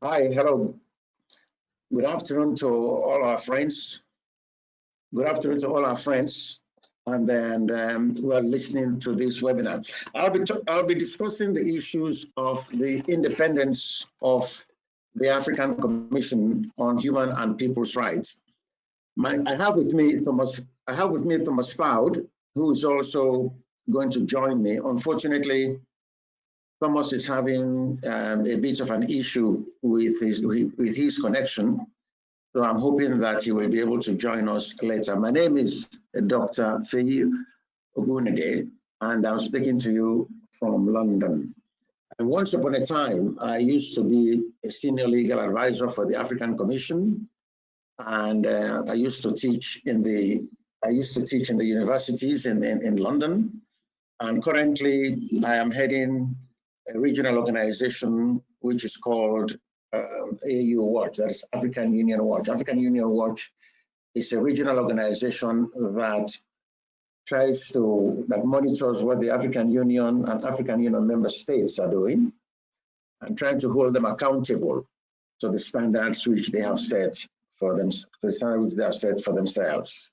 Hi, hello. Good afternoon to all our friends. Good afternoon to all our friends, and then who are listening to this webinar. I'll be discussing the issues of the independence of the African Commission on Human and People's Rights. I have with me Thomas Fowd, who is also going to join me. Unfortunately, Thomas is having a bit of an issue with his connection, so I'm hoping that he will be able to join us later. My name is Dr. Feyi Ogunade, and I'm speaking to you from London. And once upon a time, I used to be a senior legal advisor for the African Commission, and I used to teach in the universities in London. And currently, I am heading a regional organization which is called AU Watch, that is African Union Watch. African Union Watch is a regional organization that monitors what the African Union and African Union member states are doing and trying to hold them accountable to the standards which they have set for themselves.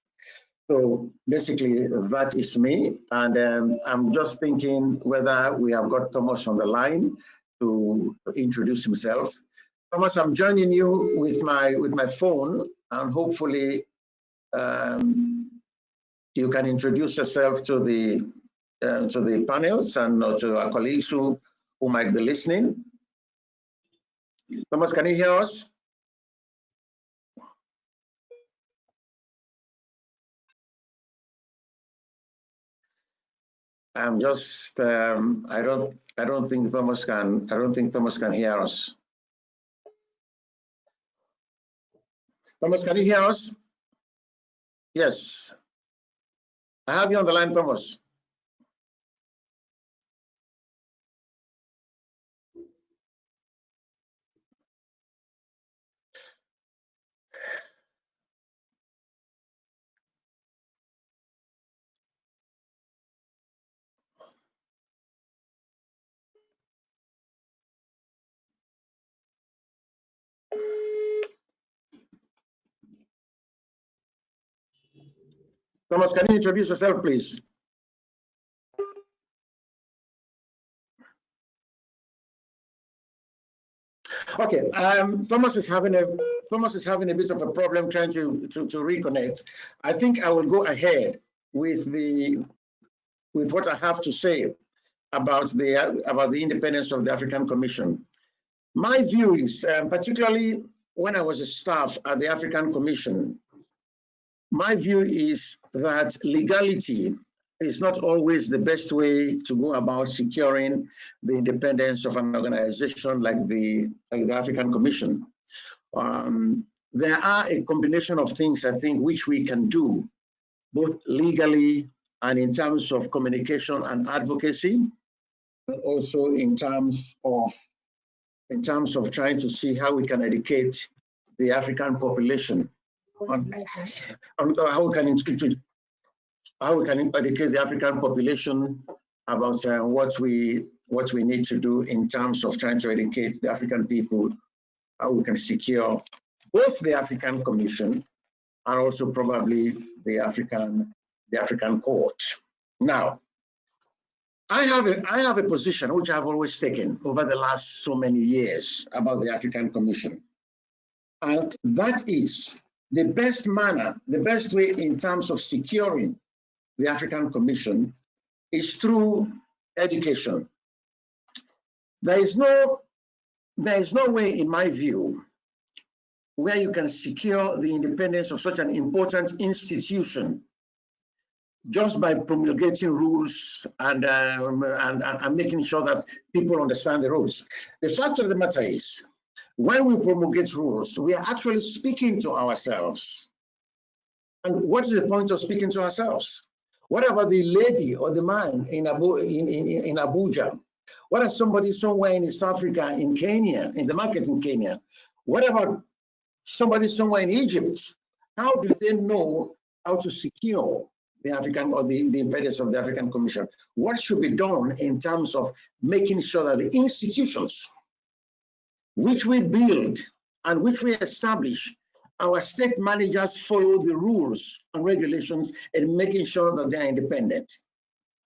So basically, that is me, and I'm just thinking whether we have got Thomas on the line to introduce himself. Thomas, I'm joining you with my phone, and hopefully you can introduce yourself to the panels and to our colleagues who might be listening. Thomas, can you hear us? I'm just I don't think Thomas can hear us. Thomas, can you hear us? Yes. I have you on the line, Thomas. Thomas, can you introduce yourself, please? Okay, Thomas is having a bit of a problem trying to reconnect. I think I will go ahead with what I have to say about the independence of the African Commission. My view is, particularly when I was a staff at the African Commission, my view is that legality is not always the best way to go about securing the independence of an organization like the African Commission. There are a combination of things, I think, which we can do, both legally and in terms of communication and advocacy, but also in terms of trying to see how we can educate the African population on how we can educate the African population about what we need to do in terms of trying to educate the African people, how we can secure both the African Commission and also probably the African Court. Now, I have a position which I've always taken over the last so many years about the African Commission, and that is the best way in terms of securing the African Commission is through education. There is no way, in my view, where you can secure the independence of such an important institution just by promulgating rules and making sure that people understand the rules. The fact of the matter is, when we promulgate rules, we are actually speaking to ourselves. And what is the point of speaking to ourselves? What about the lady or the man in Abuja? What about somebody somewhere in East Africa, in Kenya, in the market in Kenya? What about somebody somewhere in Egypt? How do they know how to secure the African or the independence of the African Commission? What should be done in terms of making sure that the institutions which we build and which we establish, our state managers follow the rules and regulations in making sure that they are independent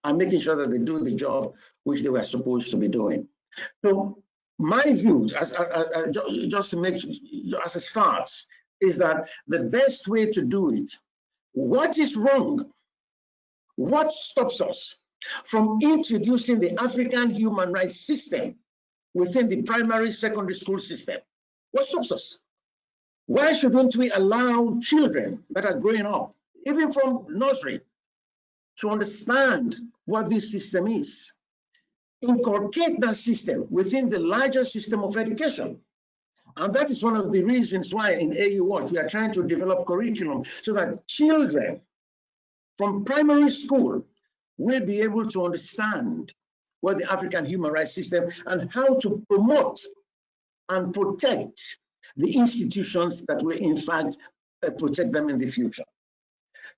and making sure that they do the job which they were supposed to be doing. So my view, just to make as a start, is that the best way to do it, what is wrong, what stops us from introducing the African human rights system within the primary secondary school system? What stops us? Why shouldn't we allow children that are growing up, even from nursery, to understand what this system is? Inculcate that system within the larger system of education. And that is one of the reasons why in AU Watch we are trying to develop curriculum so that children from primary school will be able to understand what the African human rights system and how to promote and protect the institutions that will in fact protect them in the future.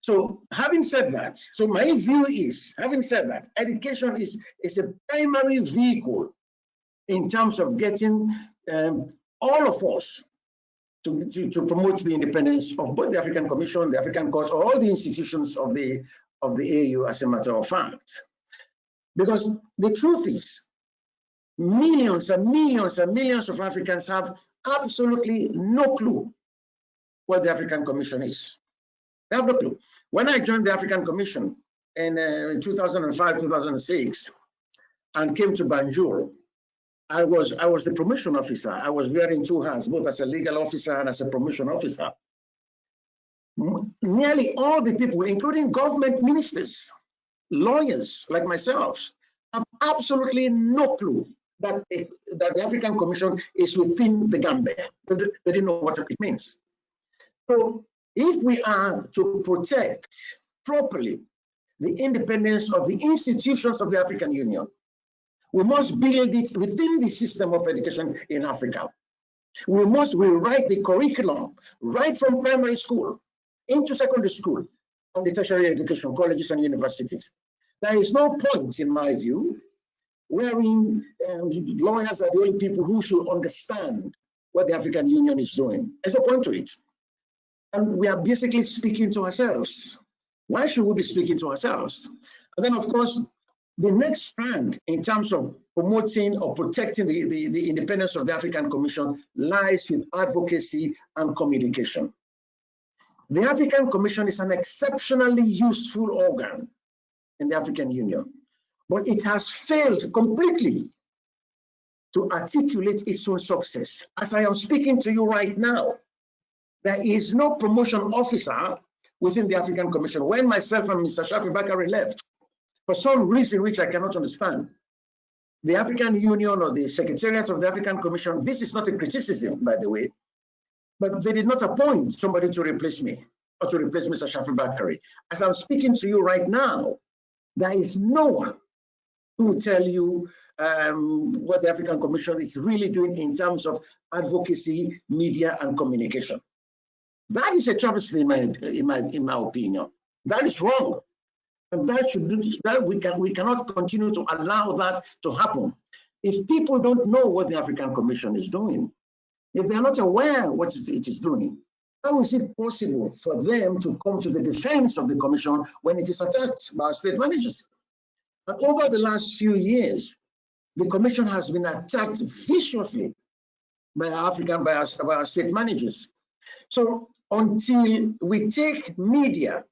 So having said that, so my view is, having said that, education is a primary vehicle in terms of getting all of us to promote the independence of both the African Commission, the African Court, or all the institutions of the AU, as a matter of fact. Because the truth is, millions and millions and millions of Africans have absolutely no clue what the African Commission is. They have no clue. When I joined the African Commission in 2005, 2006, and came to Banjul, I was the promotion officer. I was wearing two hats, both as a legal officer and as a promotion officer. Nearly all the people, including government ministers, lawyers like myself, have absolutely no clue that the African Commission is within the Gambia. They didn't know what it means. So if we are to protect properly the independence of the institutions of the African Union, we must build it within the system of education in Africa. We must rewrite the curriculum right from primary school into secondary school and the tertiary education, colleges and universities. There is no point, in my view, wherein lawyers are the only people who should understand what the African Union is doing. There's no point to it. And we are basically speaking to ourselves. Why should we be speaking to ourselves? And then, of course, the next strand in terms of promoting or protecting the independence of the African Commission lies with advocacy and communication. The African Commission is an exceptionally useful organ in the African Union, but it has failed completely to articulate its own success. As I am speaking to you right now, there is no promotion officer within the African Commission. When myself and Mr. Shafi Bakari left, for some reason which I cannot understand, the African Union or the Secretariat of the African Commission, this is not a criticism, by the way, but they did not appoint somebody to replace me or to replace Mr. Shafi Bakari. As I'm speaking to you right now, there is no one who will tell you what the African Commission is really doing in terms of advocacy, media, and communication. That is a travesty in my opinion. That is wrong. And we cannot continue to allow that to happen. If people don't know what the African Commission is doing, if they are not aware what it is doing, how is it possible for them to come to the defense of the Commission when it is attacked by our state managers? And over the last few years, the Commission has been attacked viciously by our state managers. So until we take media,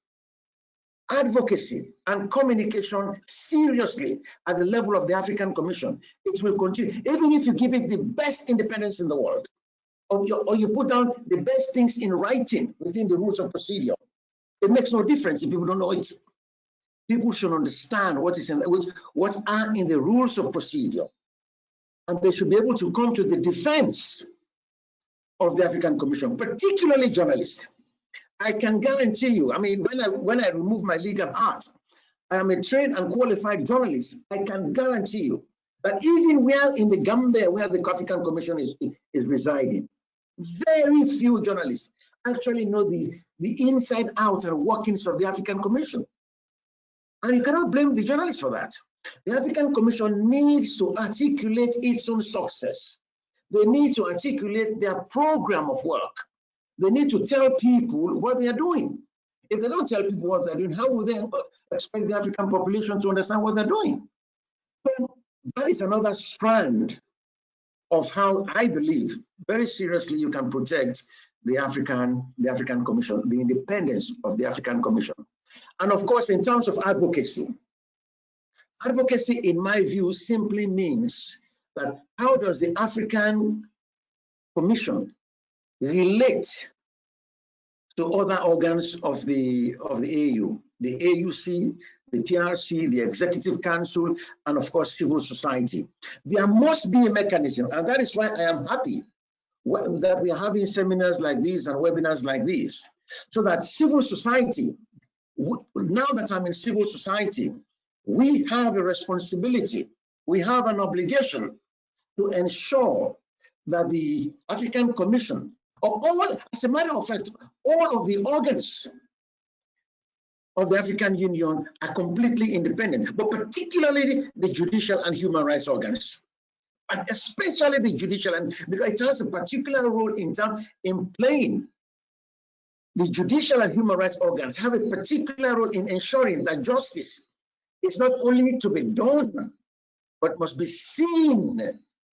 advocacy and communication seriously at the level of the African Commission, it will continue. Even if you give it the best independence in the world, or you put down the best things in writing within the rules of procedure, it makes no difference if people don't know it. People should understand what are in the rules of procedure, and they should be able to come to the defense of the African Commission, particularly journalists. I can guarantee you, I mean, when I remove my legal hat, I am a trained and qualified journalist. I can guarantee you that even where in the Gambia, where the African Commission is residing, very few journalists actually know the inside out and workings of the African Commission. And you cannot blame the journalists for that. The African Commission needs to articulate its own success They need to articulate their program of work. They need to tell people what they are doing. If they don't tell people what they're doing, how will they expect the African population to understand what they're doing? So that is another strand of how I believe very seriously you can protect the African Commission, the independence of the African Commission. And of course, in terms of advocacy, advocacy, in my view, simply means that how does the African Commission relate to other organs of the AU, the AUC, the PRC, the Executive Council, and of course, civil society. There must be a mechanism, and that is why I am happy that we are having seminars like this and webinars like this, so that civil society, now that I'm in civil society, we have a responsibility, we have an obligation to ensure that the African Commission, or all, as a matter of fact, all of the organs of the African Union are completely independent, but particularly the judicial and human rights organs, and especially the judicial, and because it has a particular role in playing. The judicial and human rights organs have a particular role in ensuring that justice is not only to be done, but must be seen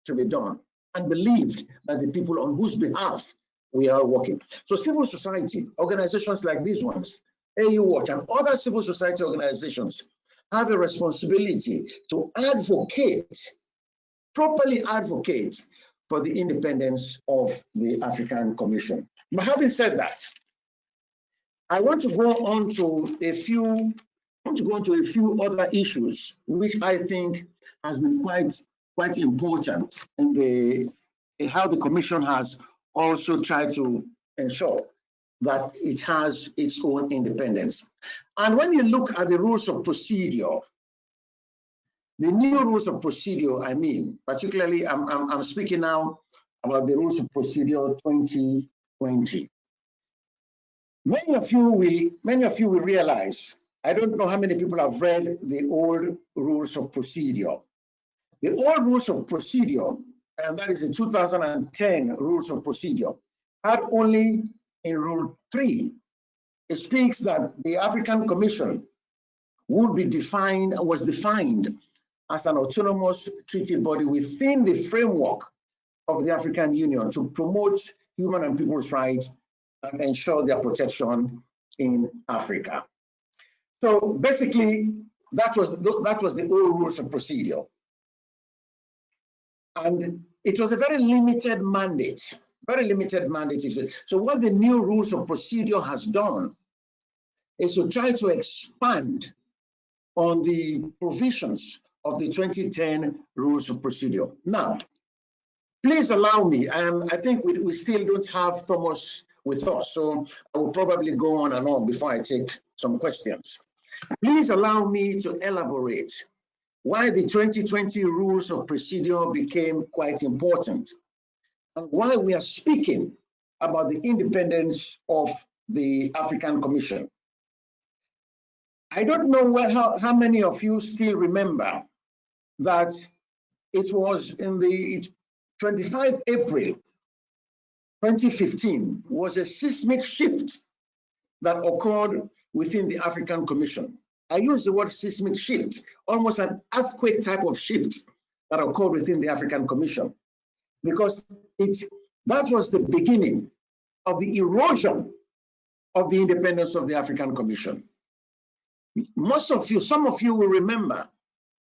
to be done and believed by the people on whose behalf we are working. So civil society, organizations like these ones, AU Watch and other civil society organizations have a responsibility to advocate, properly advocate for the independence of the African Commission. But having said that, I want to go on to a few other issues which I think has been quite important in how the Commission has also tried to ensure that it has its own independence. And when you look at the rules of procedure, the new rules of procedure, I mean, particularly I'm speaking now about the rules of procedure 2020. Many of you will realize, I don't know how many people have read the old rules of procedure. The old rules of procedure, and that is the 2010 rules of procedure, had only in Rule 3, it speaks that the African Commission was defined as an autonomous treaty body within the framework of the African Union to promote human and people's rights and ensure their protection in Africa. So basically, that was the old rules of procedure. And it was a very limited mandate. So what the new rules of procedure has done is to try to expand on the provisions of the 2010 rules of procedure. Now, please allow me, I think we still don't have Thomas with us, so I will probably go on and on before I take some questions. Please allow me to elaborate why the 2020 rules of procedure became quite important, and why we are speaking about the independence of the African Commission. I don't know how many of you still remember that it was in the 25 April 2015 was a seismic shift that occurred within the African Commission. I use the word seismic shift, almost an earthquake type of shift that occurred within the African Commission, because that was the beginning of the erosion of the independence of the African Commission. Some of you will remember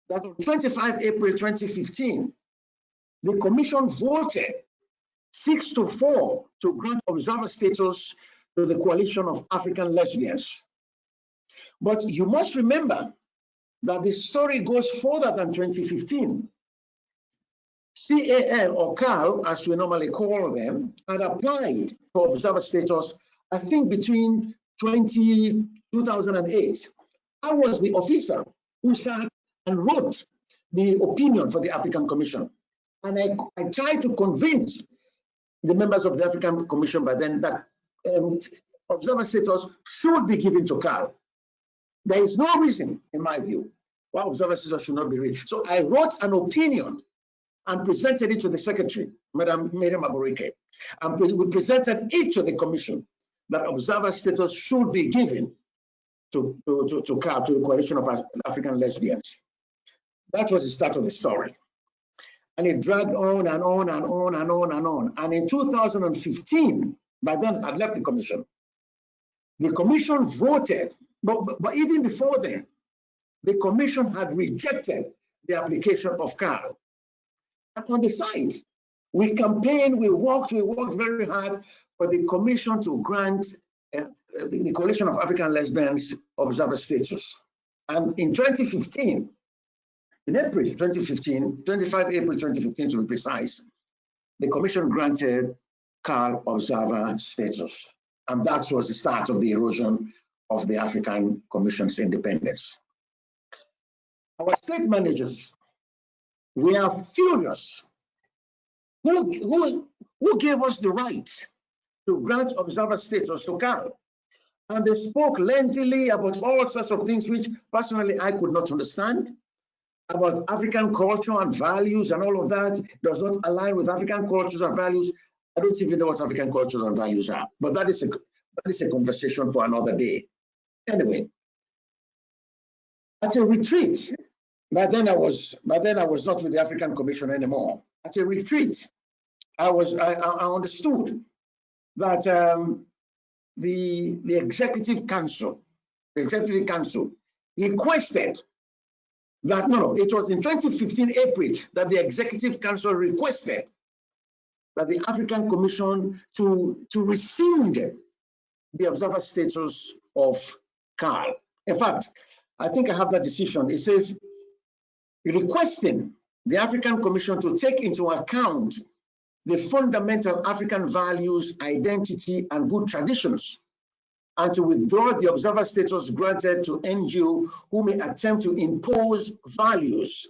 that on 25 April 2015, the Commission voted 6-4 to grant observer status to the Coalition of African Lesbians. But you must remember that the story goes further than 2015. CAL, or CAL, as we normally call them, had applied for observer status, I think, between 2008. I was the officer who sat and wrote the opinion for the African Commission. And I tried to convince the members of the African Commission by then that observer status should be given to CAL. There is no reason, in my view, why observer status should not be reached. So I wrote an opinion and presented it to the secretary, Madam Miriam Aburike. And we presented it to the commission that observer status should be given to CAL, to the Coalition of African Lesbians. That was the start of the story. And it dragged on and on and on and on and on. And in 2015, by then I'd left the commission. The commission voted, but even before then, the commission had rejected the application of CAL. And on the side, we campaigned, we worked very hard for the commission to grant the Coalition of African Lesbians observer status. And in 2015, in April 2015, 25 April 2015 to be precise, the commission granted CAL observer status. And that was the start of the erosion of the African Commission's independence. Our state managers, we are furious. Who gave us the right to grant observer status to CAL? And they spoke lengthily about all sorts of things which personally I could not understand, about African culture and values, and all of that does not align with African cultures and values. I don't even know what African cultures and values are, but that is a conversation for another day. Anyway, at a retreat, by then I was not with the African Commission anymore. At a retreat, I understood that the Executive Council requested that, no, it was in 2015 April that the Executive Council requested that the African Commission to rescind the observer status of CAL. In fact, I think I have that decision. It says, requesting the African Commission to take into account the fundamental African values, identity, and good traditions, and to withdraw the observer status granted to NGO who may attempt to impose values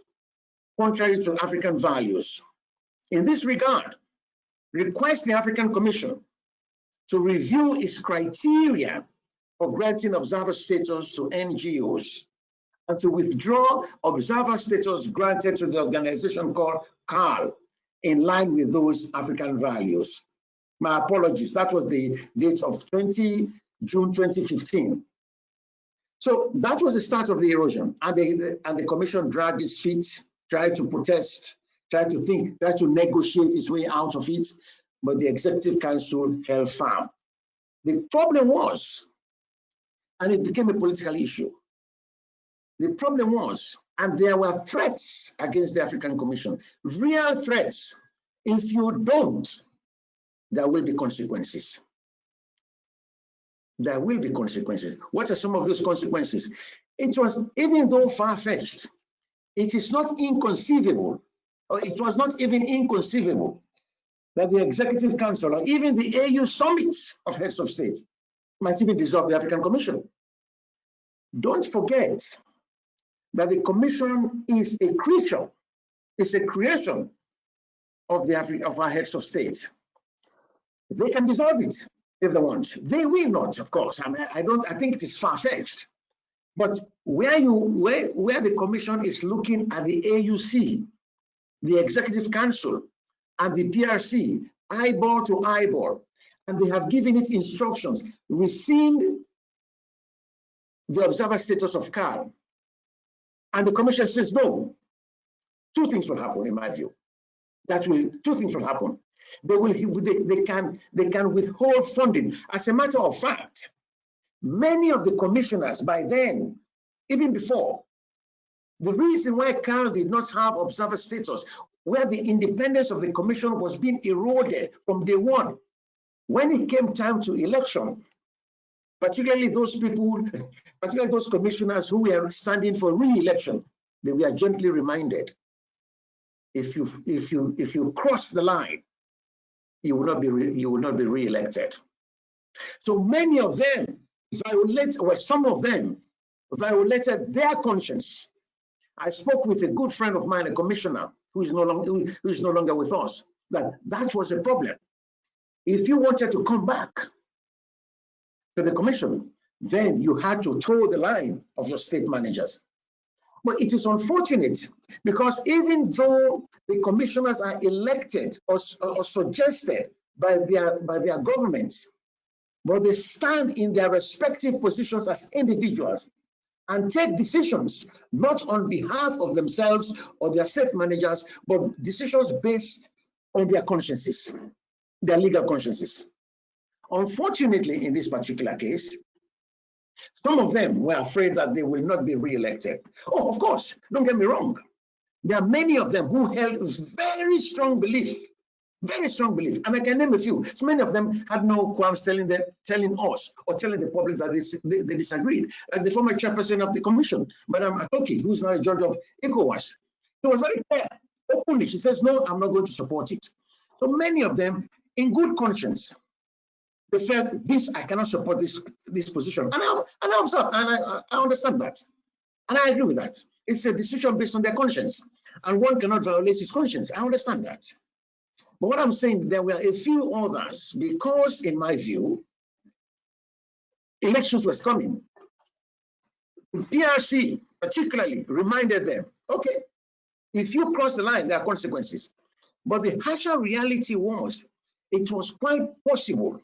contrary to African values. In this regard, request the African Commission to review its criteria for granting observer status to NGOs and to withdraw observer status granted to the organization called CAL in line with those African values. My apologies, that was the date of June 2015. So that was the start of the erosion, and the commission dragged its feet, tried to protest, tried to negotiate its way out of it, but the Executive Council held firm. The problem was, and it became a political issue, the problem was, and there were threats against the African Commission, real threats. If you don't, there will be consequences. There will be consequences. What are some of those consequences? It was, even though far-fetched, it is not inconceivable, or it was not even inconceivable that the Executive Council or even the AU Summit of Heads of State might even dissolve the African Commission. Don't forget that the Commission is a creature, it's a creation of our Heads of State. They can dissolve it if they want. They will not, of course. I think it is far-fetched. But where the Commission is looking at the AUC, the Executive Council, and the PRC, eyeball to eyeball, and they have given it instructions, rescind the observer status of CAL. And the Commission says no. Two things will happen, in my view. Two things will happen. They can withhold funding. As a matter of fact, many of the commissioners by then, even before, the reason why CAL did not have observer status, where the independence of the commission was being eroded from day one, when it came time to election, particularly those people, particularly those commissioners who were standing for re-election, they were gently reminded, if you cross the line, you will not be re-elected. So many of them some of them violated their conscience. I spoke with a good friend of mine, a commissioner who is no longer with us, that was a problem. If you wanted to come back to the commission, then you had to toe the line of your state managers. But it is unfortunate because even though the commissioners are elected or suggested by their governments, but they stand in their respective positions as individuals and take decisions not on behalf of themselves or their state managers, but decisions based on their consciences, their legal consciences. Unfortunately, in this particular case, some of them were afraid that they will not be re-elected. Oh, of course, don't get me wrong. There are many of them who held very strong belief, and I can name a few. So many of them had no qualms telling us or telling the public that they disagreed. Like the former chairperson of the commission, Madam Atoki, who is now a judge of ECOWAS. She was very clear, openly. She says, no, I'm not going to support it. So many of them, in good conscience, they felt this, I cannot support this position. And I understand that. And I agree with that. It's a decision based on their conscience. And one cannot violate his conscience. I understand that. But what I'm saying, there were a few others, because in my view, elections was coming. The PRC particularly reminded them, okay, if you cross the line, there are consequences. But the harsher reality was, it was quite possible,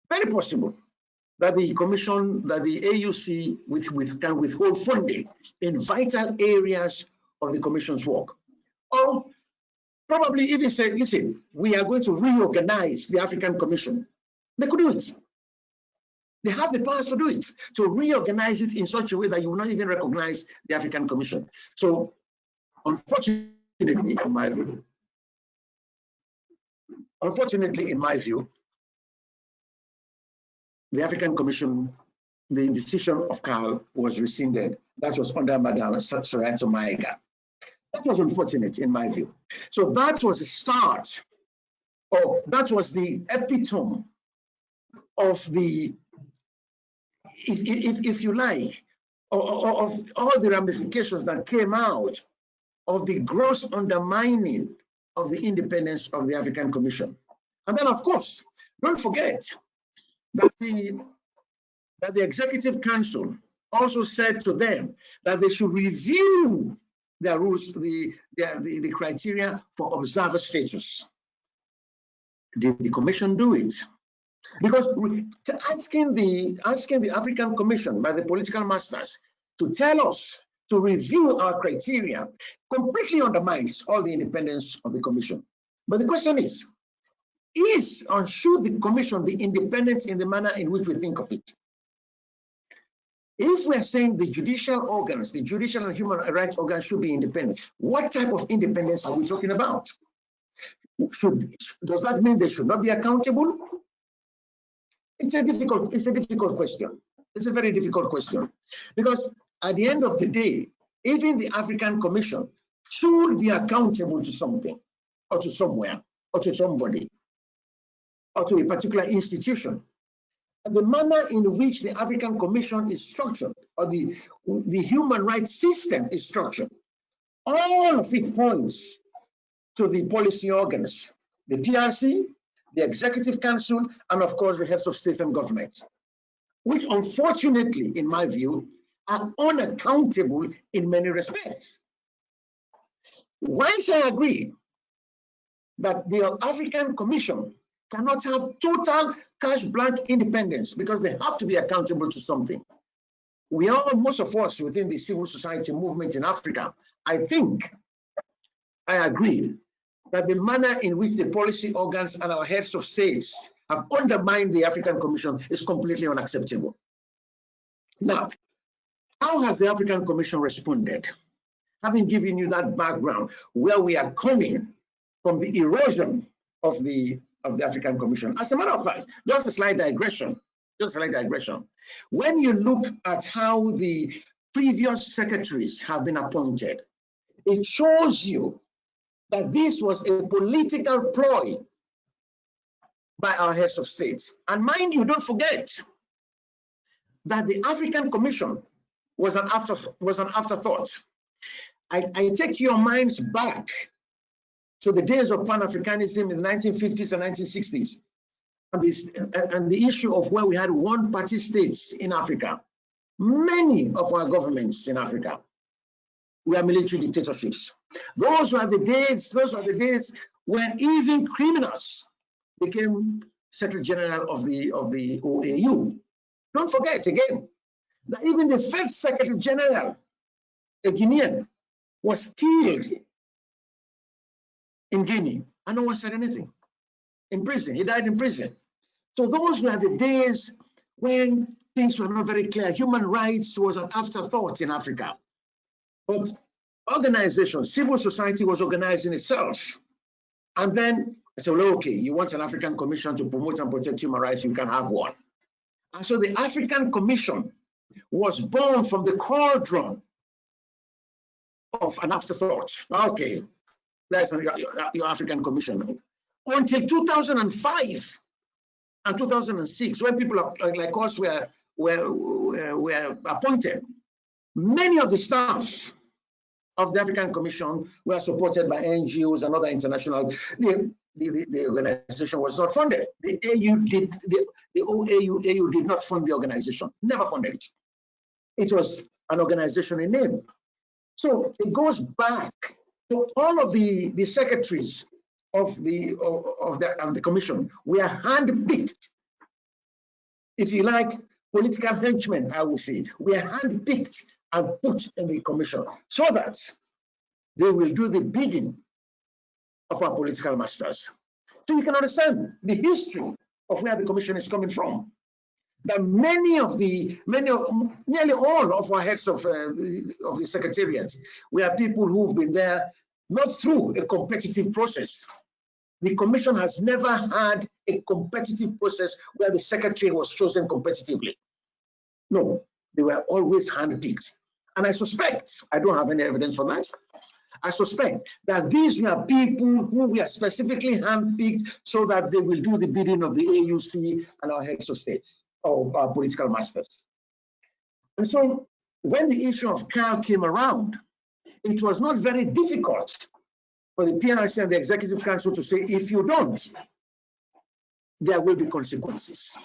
very possible, that the commission, that the AUC can withhold funding in vital areas of the commission's work. Or probably even say, listen, we are going to reorganize the African Commission. They could do it. They have the powers to do it, to reorganize it in such a way that you will not even recognize the African Commission. So, unfortunately, in my view, the African Commission, the decision of CAL was rescinded. That was under Madam Sorato Maega. That was unfortunate in my view. So that was the start, or that was the epitome of the, if you like, of all the ramifications that came out of the gross undermining of the independence of the African Commission. And then, of course, don't forget that the Executive Council also said to them that they should review their rules, the criteria for observer status. Did the Commission do it? Because asking the African Commission by the political masters to tell us to review our criteria completely undermines all the independence of the Commission. But the question is or should the Commission be independent in the manner in which we think of it? If we're saying the judicial organs, the judicial and human rights organs should be independent, what type of independence are we talking about? Does that mean they should not be accountable? It's a difficult question. It's a very difficult question. Because at the end of the day, even the African Commission should be accountable to something, or to somewhere, or to somebody, or to a particular institution. And the manner in which the African Commission is structured, or the human rights system is structured, all of it points to the policy organs, the PRC, the Executive Council, and of course the heads of state and government, which unfortunately, in my view, are unaccountable in many respects. Once I agree that the African Commission cannot have total cash blank independence because they have to be accountable to something. Most of us within the civil society movement in Africa, I think I agree that the manner in which the policy organs and our heads of states have undermined the African Commission is completely unacceptable. Now, how has the African Commission responded? Having given you that background, where we are coming from the erosion of the African Commission. As a matter of fact, just a slight digression. When you look at how the previous secretaries have been appointed, it shows you that this was a political ploy by our heads of states. And mind you, don't forget that the African Commission was an afterthought. I take your minds back to the days of Pan-Africanism in the 1950s and 1960s, and the issue of where we had one-party states in Africa. Many of our governments in Africa were military dictatorships. Those were the days when even criminals became Secretary General of the OAU. Don't forget again that even the first Secretary General, a Guinean, was killed in Guinea and no one said anything. In prison, he died in prison. So those were the days when things were not very clear. Human rights was an afterthought in Africa. But organization, civil society was organizing itself. And then I said, well, okay, you want an African Commission to promote and protect human rights, you can have one. And so the African Commission was born from the cauldron of an afterthought. Okay, that's your African Commission. Until 2005 and 2006, when people like us were appointed, many of the staff of the African Commission were supported by NGOs and other international. The organization was not funded. The OAU did not fund the organization, never funded it. It was an organization in name. So it goes back to all of the secretaries of the commission were handpicked. If you like, political henchmen, I would say, were handpicked and put in the commission so that they will do the bidding of our political masters. So you can understand the history of where the commission is coming from. That nearly all of our heads of the secretariats were people who've been there not through a competitive process. The commission has never had a competitive process where the secretary was chosen competitively. No, they were always handpicked. And I suspect, I don't have any evidence for that, I suspect that these were people who were specifically handpicked so that they will do the bidding of the AUC and our heads of states, or our political masters. And so when the issue of CAL came around, it was not very difficult for the PNRC and the Executive Council to say, if you don't, there will be consequences.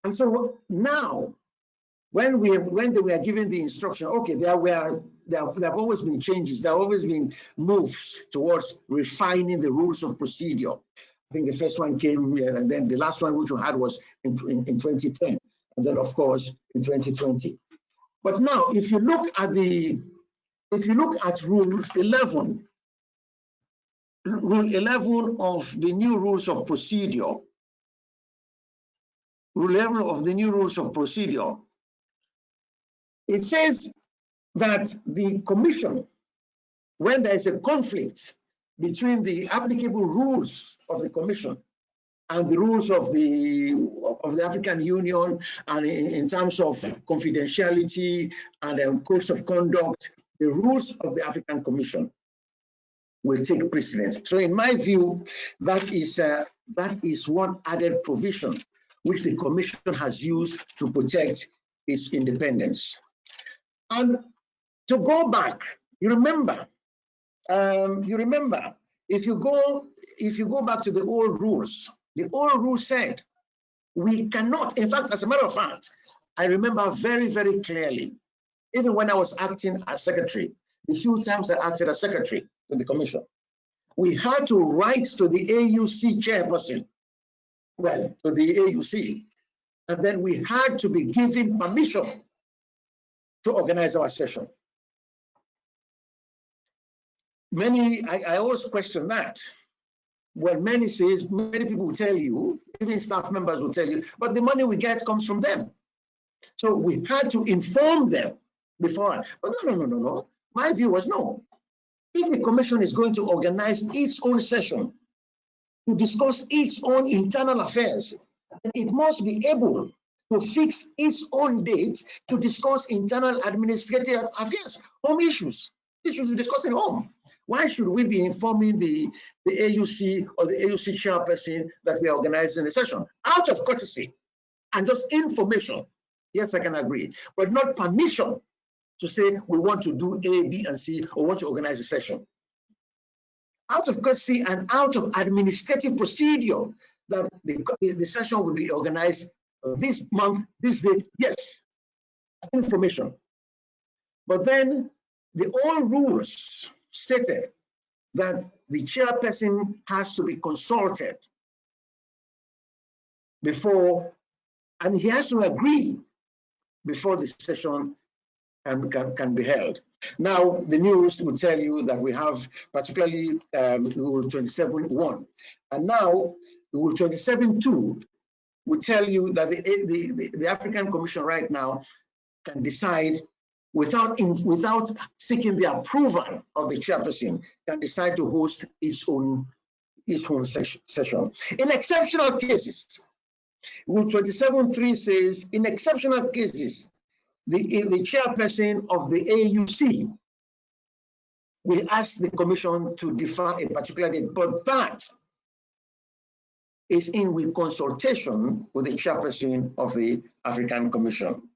And so now, when they were given the instruction, okay, there have always been changes, there have always been moves towards refining the rules of procedure. I think the first one came here, and then the last one which we had was in 2010, and then of course in 2020. But now, if you look at Rule 11, Rule 11 of the new rules of procedure, Rule 11 of the new rules of procedure, it says that the commission, when there is a conflict between the applicable rules of the commission and the rules of the African Union, and in terms of confidentiality and codes of conduct, the rules of the African Commission will take precedence. So in my view, that is one added provision which the commission has used to protect its independence. And to go back, you remember, if you go back to the old rules, the old rules said we cannot, in fact, as a matter of fact, I remember very, very clearly, even when I was acting as secretary, the few times I acted as secretary to the commission, we had to write to the AUC chairperson, well, to the AUC, and then we had to be given permission to organize our session. I always question that. Well, many people will tell you, even staff members will tell you, but the money we get comes from them. So we had to inform them before. But no. My view was no. If the commission is going to organize its own session to discuss its own internal affairs, it must be able to fix its own dates to discuss internal administrative affairs, home issues we discuss in home. Why should we be informing the AUC or the AUC chairperson that we are organizing a session? Out of courtesy and just information, yes, I can agree, but not permission to say we want to do A, B, and C, or want to organize a session. Out of courtesy and out of administrative procedure, that the session will be organized this month, this date, yes. information. But then the old rules stated that the chairperson has to be consulted before, and he has to agree before the session can be held. Now, the news will tell you that we have particularly Rule 27.1, and now Rule 27.2 will tell you that the African Commission right now can decide without seeking the approval of the chairperson, can decide to host its own session. In exceptional cases, Rule 27.3 says, in exceptional cases, the chairperson of the AUC will ask the commission to define a particular date, but that is in with consultation with the chairperson of the African Commission.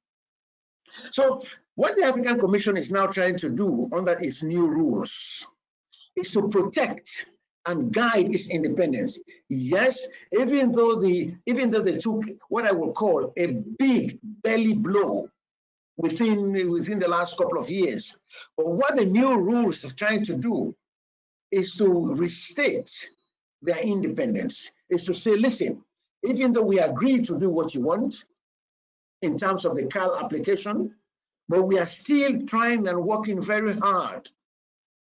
So what the African Commission is now trying to do under its new rules is to protect and guide its independence. Yes, even though they took what I will call a big belly blow within the last couple of years, but what the new rules are trying to do is to restate their independence, is to say, listen, even though we agree to do what you want in terms of the CAL application, but we are still trying and working very hard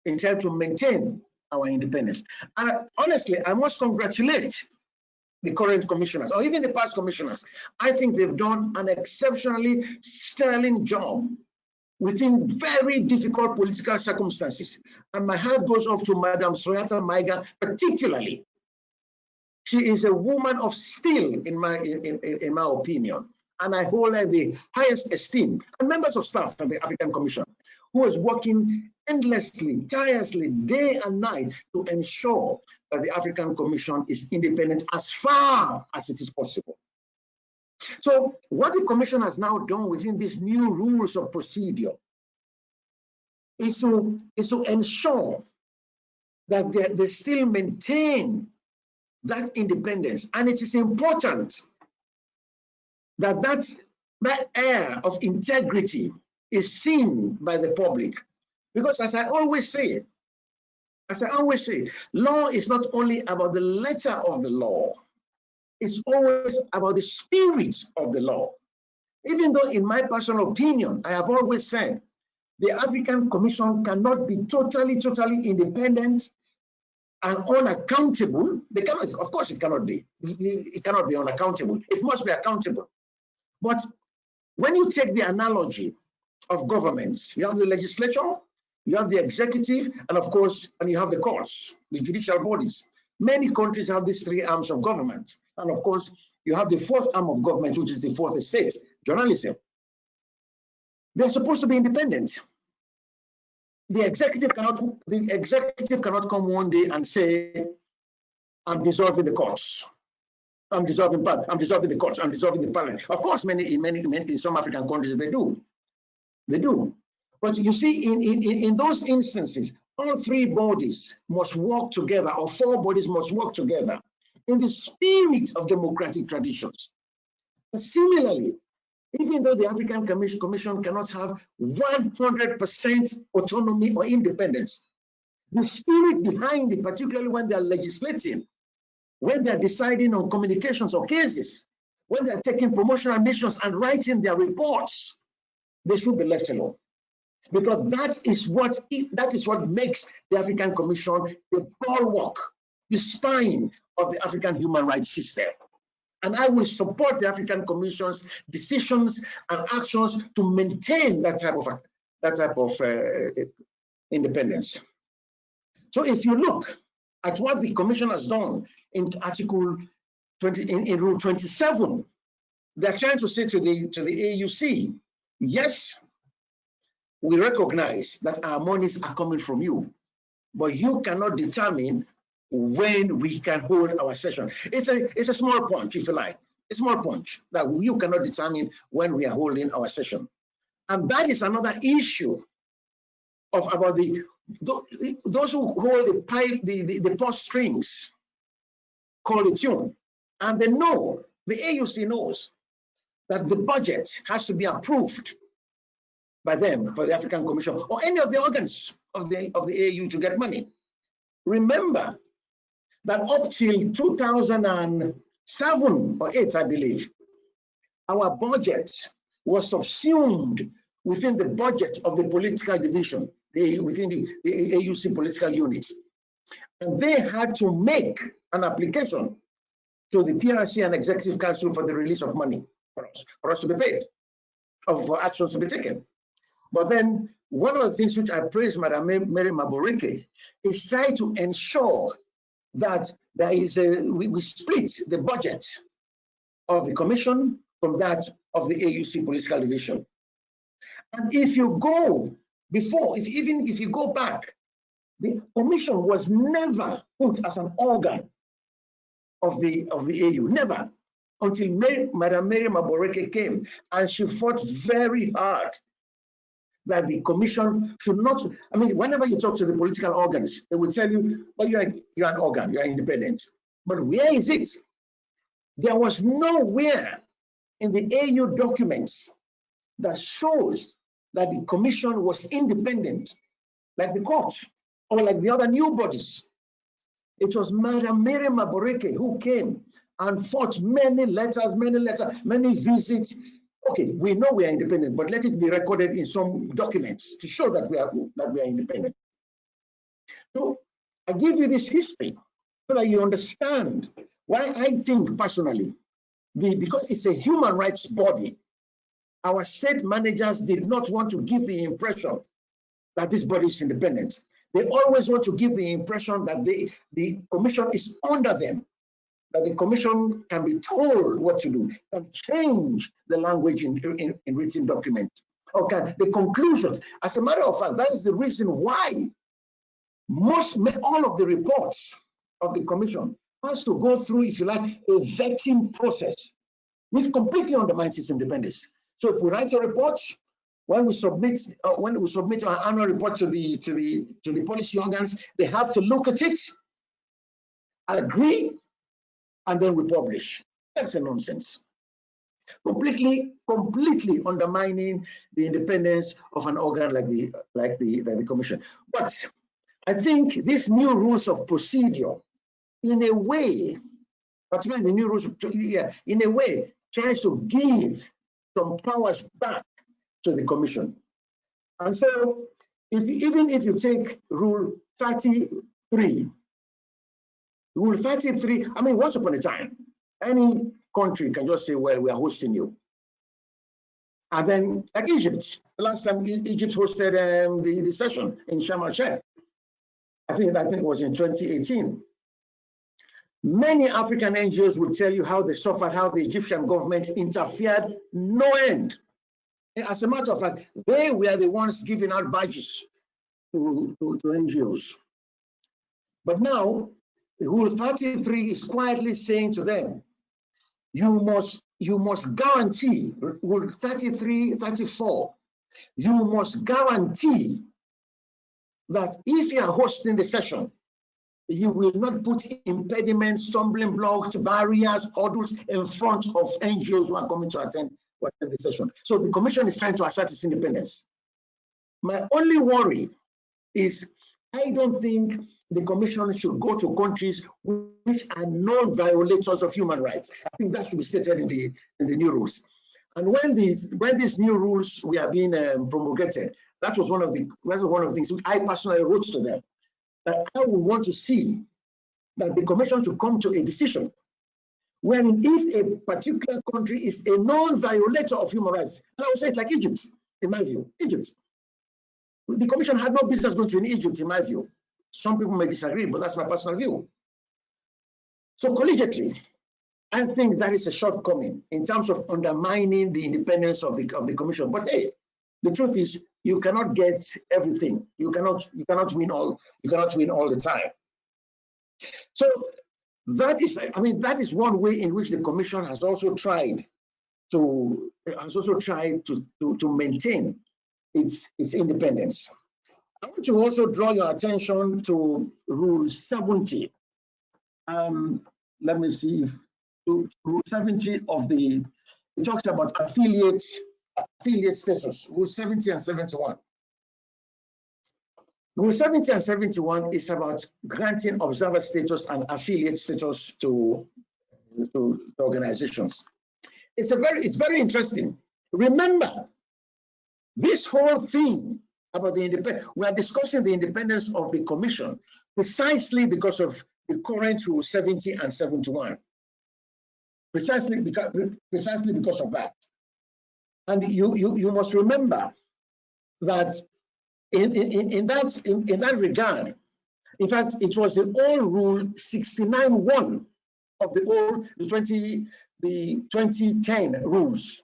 in trying to maintain our independence. And honestly, I must congratulate the current commissioners, or even the past commissioners. I think they've done an exceptionally sterling job within very difficult political circumstances. And my heart goes off to Madam Soyata Maiga, particularly. She is a woman of steel, in my opinion, and I hold her the highest esteem. And members of staff of the African Commission, who is working endlessly, tirelessly, day and night to ensure that the African Commission is independent as far as it is possible. So what the Commission has now done within these new rules of procedure is to ensure that they still maintain that independence. And it is important that that air of integrity is seen by the public. Because as I always say, law is not only about the letter of the law, it's always about the spirit of the law. Even though in my personal opinion, I have always said, the African Commission cannot be totally independent and unaccountable. They cannot, of course it cannot be. It cannot be unaccountable. It must be accountable. But when you take the analogy of governments, you have the legislature, you have the executive, and of course, and you have the courts, the judicial bodies. Many countries have these three arms of government. And of course, you have the fourth arm of government, which is the fourth estate, journalism. They're supposed to be independent. The executive cannot come one day and say, I'm dissolving the courts. I'm dissolving the courts, I'm dissolving the parliament. Of course, in some African countries, they do. They do. But you see, in those instances, all three bodies must work together, or four bodies must work together in the spirit of democratic traditions. And similarly, even though the African Commission cannot have 100% autonomy or independence, the spirit behind it, particularly when they are legislating, when they are deciding on communications or cases, when they are taking promotional missions and writing their reports, they should be left alone. Because that is what makes the African Commission the bulwark, the spine of the African human rights system. And I will support the African Commission's decisions and actions to maintain that type of independence. So if you look at what the Commission has done in Article 20, in Rule 27, they're trying to say to the AUC, yes, we recognize that our monies are coming from you, but you cannot determine when we can hold our session. It's a small punch, if you like. A small punch that you cannot determine when we are holding our session. And that is another issue about those who hold the purse strings, call the tune. And they know, the AUC knows, that the budget has to be approved by them for the African Commission or any of the organs of the AU to get money. Remember that up till 2007 or 8, I believe, our budget was subsumed within the budget of the political division, within the AUC political unit. And they had to make an application to the PRC and Executive Council for the release of money for us to be paid, for actions to be taken. But then one of the things which I praise Madam Mary Maboreke is trying to ensure that there is we split the budget of the commission from that of the AUC political division. And if you go before, even if you go back, the commission was never put as an organ of the AU, never, until Madam Mary Maboreke came, and she fought very hard that the commission should not. I mean, whenever you talk to the political organs, they will tell you, well, you're an organ, you're independent. But where is it? There was nowhere in the AU documents that shows that the commission was independent, like the courts or like the other new bodies. It was Madam Mary Maboreke who came and fought many letters, many visits. Okay, we know we are independent, but let it be recorded in some documents to show that we are independent. So I give you this history so that you understand why I think personally, because it's a human rights body, our state managers did not want to give the impression that this body is independent. They always want to give the impression that the commission is under them, that the commission can be told what to do, can change the language in written documents. Okay, the conclusions. As a matter of fact, that is the reason why all of the reports of the commission has to go through, if you like, a vetting process, which completely undermines its independence. So if we write a report, when we submit our annual report to the policy organs, they have to look at it, agree, and then we publish. That's a nonsense. Completely undermining the independence of an organ like the commission. But I think these new rules of procedure, in a way, particularly the new rules, in a way, tries to give some powers back to the commission. And so, even if you take Rule 33, Rule 33, I mean, once upon a time, any country can just say, well, we are hosting you. And then, like Egypt, the last time Egypt hosted the session in Sharm el-Sheikh, I think it was in 2018. Many African NGOs will tell you how they suffered, how the Egyptian government interfered no end. As a matter of fact, they were the ones giving out badges to NGOs. But now, Rule 33 is quietly saying to them, you must guarantee, Rule 33, 34, you must guarantee that if you are hosting the session, you will not put impediments, stumbling blocks, barriers, hurdles in front of NGOs who are coming to attend the session. So the commission is trying to assert its independence. My only worry is I don't think the commission should go to countries which are known violators of human rights. I think that should be stated in the new rules. And when these new rules were being promulgated, that was one of the things which I personally wrote to them. That I would want to see that the commission should come to a decision wherein if a particular country is a known violator of human rights, and I would say it like Egypt, in my view, Egypt. The commission had no business going to Egypt, in my view. Some people may disagree, but that's my personal view. So collegiately, I think that is a shortcoming in terms of undermining the independence of the commission. But hey, the truth is, you cannot get everything. You cannot win all. You cannot win all the time. So that is one way in which the commission has also tried to maintain its independence. I want to also draw your attention to Rule 70. Let me see if Rule 70 it talks about affiliates affiliate status, Rule 70 and 71. Rule 70 and 71 is about granting observer status and affiliate status to organizations. It's very interesting. Remember, this whole thing about the independence, we are discussing the independence of the commission precisely because of the current Rule 70 and 71. Precisely because of that. And you must remember that in that regard, in fact, it was the old Rule 69(1) of the 2010 rules.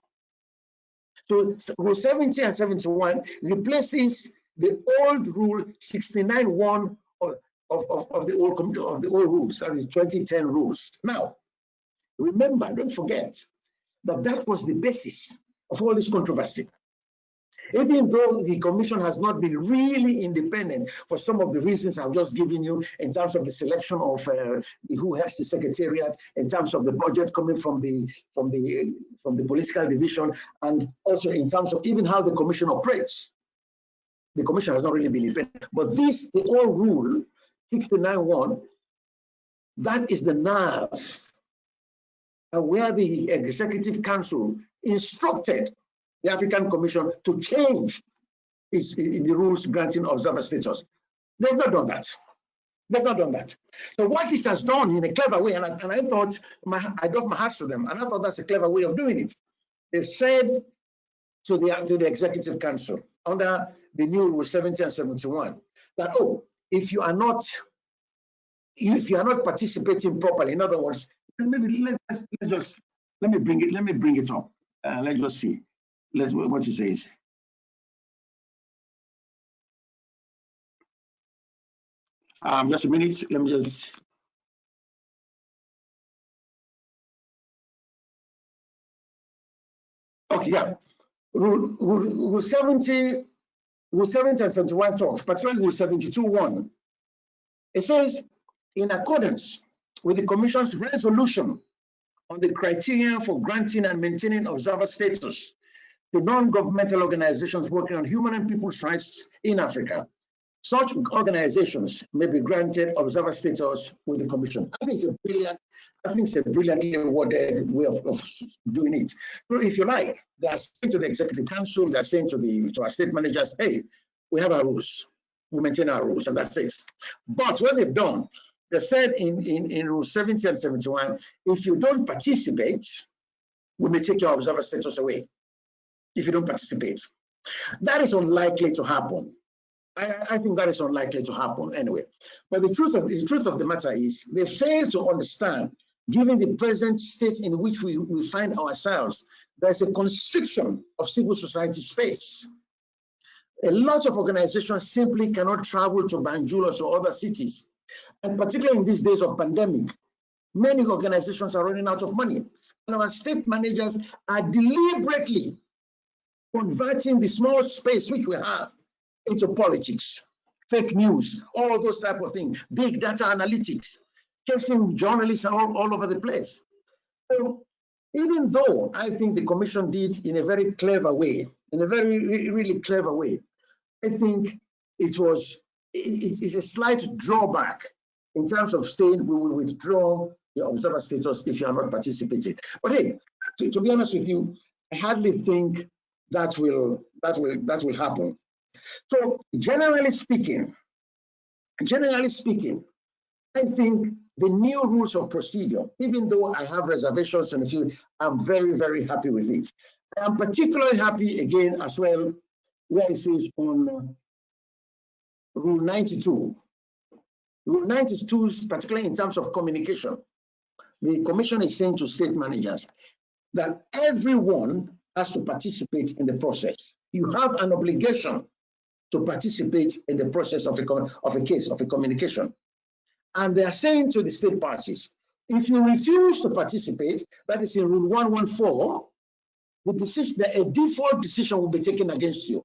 So Rule 70 and 71 replaces the old Rule 69(1) of the old rules, that is 2010 rules. Now, remember, don't forget that that was the basis of all this controversy. Even though the commission has not been really independent for some of the reasons I've just given you, in terms of the selection of who has the secretariat, in terms of the budget coming from the political division, and also in terms of even how the commission operates, the commission has not really been independent. But this, the old Rule 69(1), that is the nerve where the Executive Council instructed the African Commission to change the rules granting observer status. They've not done that. They've not done that. So what it has done in a clever way, and I thought, I got my hats to them, and I thought that's a clever way of doing it. They said to the Executive Council under the new Rule 70 and 71 that, oh, if you are not participating properly, in other words, maybe let me bring it up. Let's just see. What it says. Just a minute. Let me just. Okay, yeah. Rule 70 and 71 talks, particularly Rule 72(1). It says, in accordance with the Commission's resolution on the criteria for granting and maintaining observer status to non-governmental organizations working on human and people's rights in Africa, such organizations may be granted observer status with the Commission. I think it's a brilliantly worded way of doing it. So if you like, they are saying to the Executive Council, they are saying to our state managers, hey, we have our rules, we maintain our rules, and that's it. But what they've done, they said in Rule 70 and 71, if you don't participate, we may take your observer status away. If you don't participate, that is unlikely to happen. I think that is unlikely to happen anyway. But the truth of the matter is, they fail to understand, given the present state in which we find ourselves, there's a constriction of civil society space. A lot of organizations simply cannot travel to Banjul or other cities, and particularly in these days of pandemic, many organizations are running out of money, and our state managers are deliberately converting the small space which we have into politics, fake news, all those type of things, big data analytics, chasing journalists all over the place. So even though I think the Commission did in a very clever way, in a very really clever way, I think it's a slight drawback in terms of saying we will withdraw your observer status if you are not participating. But hey, to be honest with you, I hardly think that will happen. So generally speaking, I think the new rules of procedure, even though I have reservations on a few, I'm very, very happy with it. I'm particularly happy again as well, where it says on Rule 92. Rule 92, particularly in terms of communication, the Commission is saying to state managers that everyone has to participate in the process. You have an obligation to participate in the process of a communication. And they are saying to the state parties, if you refuse to participate, that is in Rule 114, a default decision will be taken against you.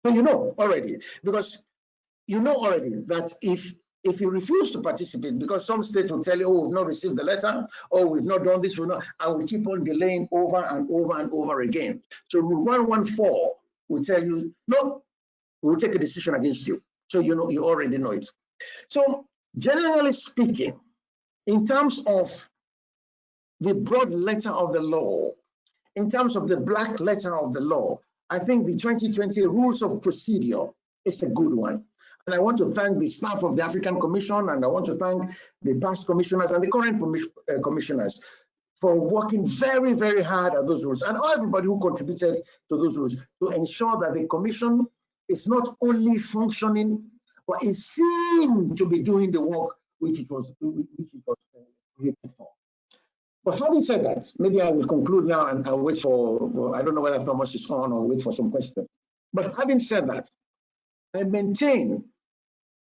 So you know already, because you know already that if If you refuse to participate, because some states will tell you, oh, we've not received the letter, or we've not done this, and we keep on delaying over and over and over again. So Rule 114 will tell you, no, we'll take a decision against you. So you already know it. So generally speaking, in terms of the broad letter of the law, in terms of the black letter of the law, I think the 2020 Rules of Procedure is a good one. And I want to thank the staff of the African Commission, and I want to thank the past commissioners and the current commissioners for working very, very hard at those rules, and everybody who contributed to those rules to ensure that the Commission is not only functioning, but is seen to be doing the work which it was created for. But having said that, maybe I will conclude now and I'll wait for, I don't know whether Thomas is on or wait for some questions. But having said that, I maintain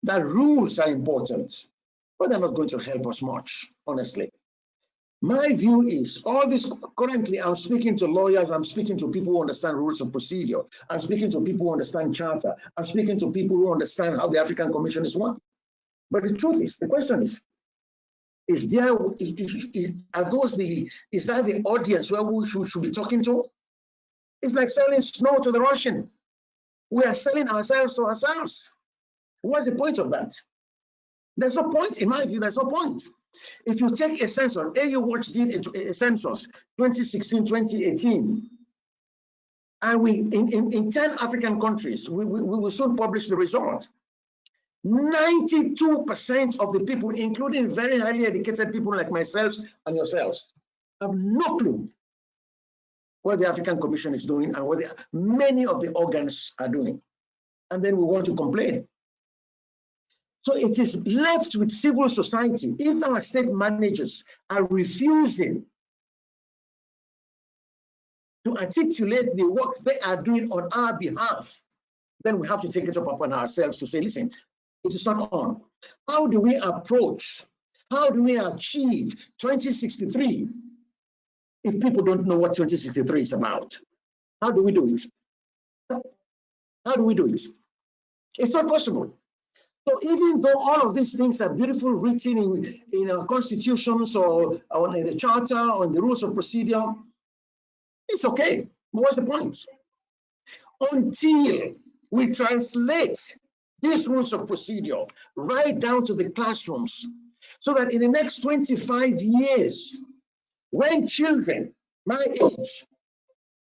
that rules are important, but they're not going to help us much, honestly. My view is all this, currently I'm speaking to lawyers, I'm speaking to people who understand rules of procedure, I'm speaking to people who understand charter, I'm speaking to people who understand how the African Commission is working. But the truth is, the question is that the audience where we should be talking to? It's like selling snow to the Russian. We are selling ourselves to ourselves. What's the point of that? There's no point, in my view, there's no point. If you take a census, AU Watch did a census 2016, 2018, and we in 10 African countries, we will soon publish the result. 92% of the people, including very highly educated people like myself and yourselves, have no clue what the African Commission is doing and what many of the organs are doing. And then we want to complain. So it is left with civil society. If our state managers are refusing to articulate the work they are doing on our behalf, then we have to take it upon ourselves to say, listen, it is not on. How do we approach, how do we achieve 2063 if people don't know what 2063 is about? How do we do it? How do we do it? It's not possible. So even though all of these things are beautiful written in our constitutions or in the charter or in the rules of procedure, it's okay. What's the point? Until we translate these rules of procedure right down to the classrooms, so that in the next 25 years, when children my age,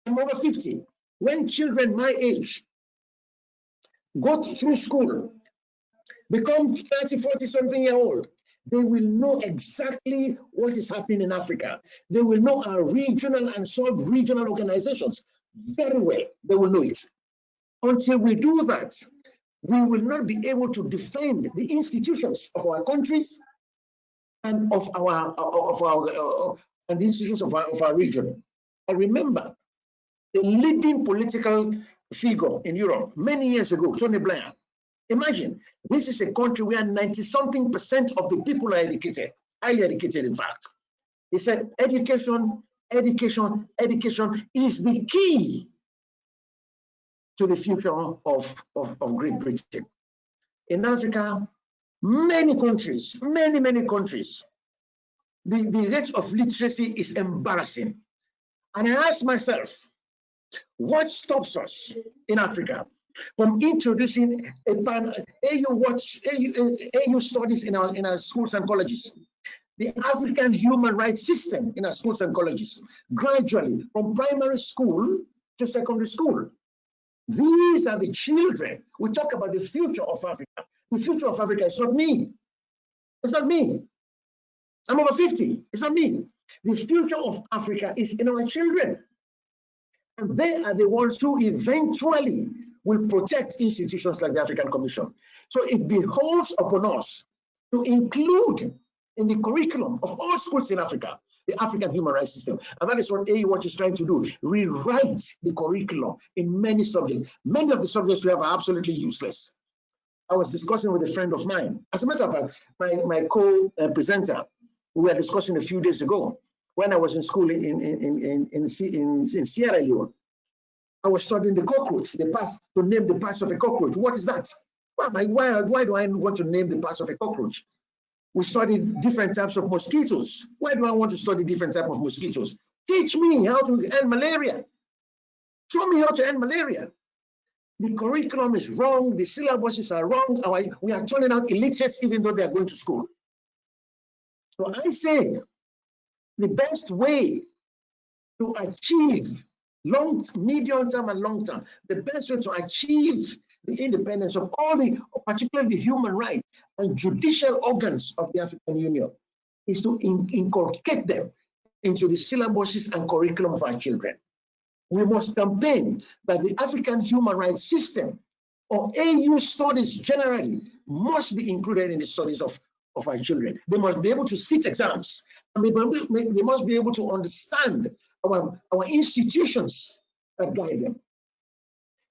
I'm over 50, when children my age go through school, become 30, 40 something year old, they will know exactly what is happening in Africa. They will know our regional and sub-regional organizations very well. They will know it. Until we do that, we will not be able to defend the institutions of our countries and of our and the institutions of our region. I remember a leading political figure in Europe many years ago, Tony Blair. Imagine, this is a country where 90-something% of the people are educated, highly educated, in fact. He said, education, education, education is the key to the future of Great Britain. In Africa, many countries, many countries, the rate of literacy is embarrassing. And I ask myself, what stops us in Africa from introducing AU studies in our schools and colleges, the African human rights system in our schools and colleges, gradually from primary school to secondary school? These are the children. We talk about the future of Africa. The future of Africa is not me. It's not me. I'm over 50. It's not me. The future of Africa is in our children. And they are the ones who eventually will protect institutions like the African Commission. So it behoves upon us to include in the curriculum of all schools in Africa the African human rights system. And that is what AU Watch is trying to do, rewrite the curriculum in many subjects. Many of the subjects we have are absolutely useless. I was discussing with a friend of mine. As a matter of fact, my co-presenter, we were discussing a few days ago, when I was in school in Sierra Leone. I was studying the cockroach, to name the parts of a cockroach. What is that? Why do I want to name the parts of a cockroach? We study different types of mosquitoes. Why do I want to study different types of mosquitoes? Teach me how to end malaria. Show me how to end malaria. The curriculum is wrong. The syllabuses are wrong. We are turning out illiterates even though they are going to school. So I say the best way to achieve medium term and long term, the best way to achieve the independence of all particularly the human rights and judicial organs of the African Union is to inculcate them into the syllabuses and curriculum of our children. We must campaign that the African human rights system or AU studies generally must be included in the studies of our children. They must be able to sit exams, and they must be able to understand our institutions that guide them.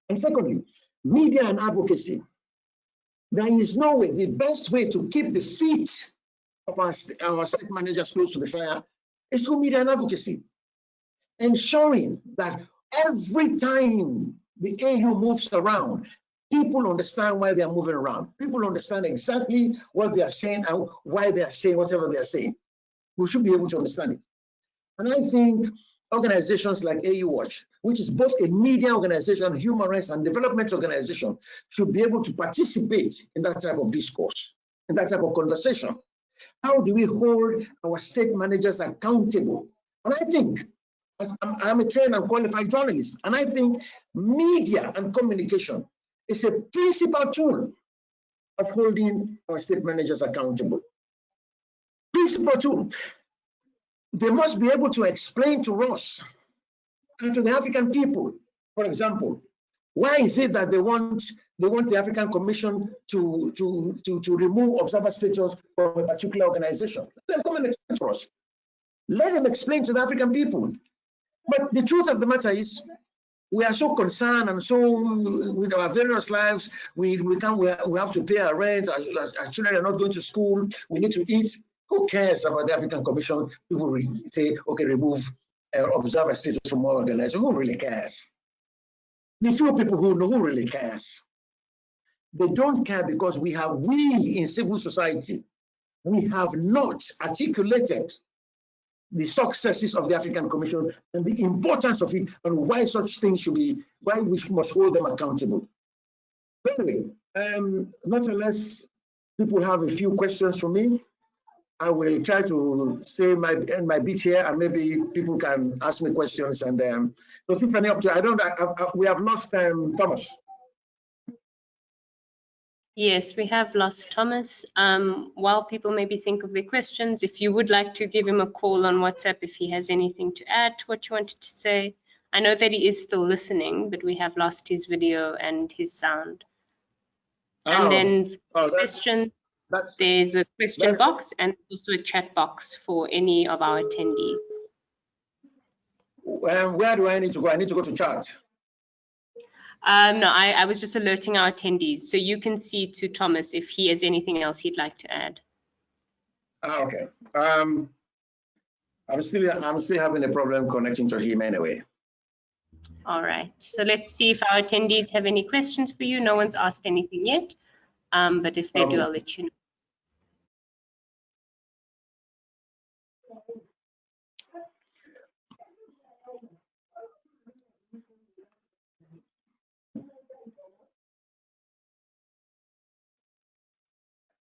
And secondly, media and advocacy. There is no way, the best way to keep the feet of our state managers close to the fire is through media and advocacy, ensuring that every time the AU moves around, people understand why they are moving around. People understand exactly what they are saying and why they are saying whatever they are saying. We should be able to understand it. And I think organizations like AU Watch, which is both a media organization, human rights and development organization, should be able to participate in that type of discourse, in that type of conversation. How do we hold our state managers accountable? And I think, I'm a trained and qualified journalist, and I think media and communication is a principal tool of holding our state managers accountable. Principal tool. They must be able to explain to us and to the African people, for example, why is it that they want the African Commission to remove observer status from a particular organization? Let them come and explain to us. Let them explain to the African people. But the truth of the matter is, we are so concerned and so with our various lives, we have to pay our rent, our children are not going to school, we need to eat. Who cares about the African Commission? People say, okay, remove observer status from our organization. Who really cares? The few people who know, who really cares? They don't care because we in civil society, we have not articulated the successes of the African Commission and the importance of it and why such things should be, why we must hold them accountable. Anyway, not unless people have a few questions for me, I will try to say end my bit here, and maybe people can ask me questions. And so Tiffany, up to we have lost Thomas. Yes, we have lost Thomas. While people maybe think of their questions, if you would like to give him a call on WhatsApp if he has anything to add to what you wanted to say. I know that he is still listening, but we have lost his video and his sound. And then questions. There's a question box and also a chat box for any of our attendees. Where do I need to go? I need to go to chat. No, I was just alerting our attendees. So you can see to Thomas if he has anything else he'd like to add. Okay. I'm still having a problem connecting to him anyway. All right. So let's see if our attendees have any questions for you. No one's asked anything yet. But if they do, I'll let you know.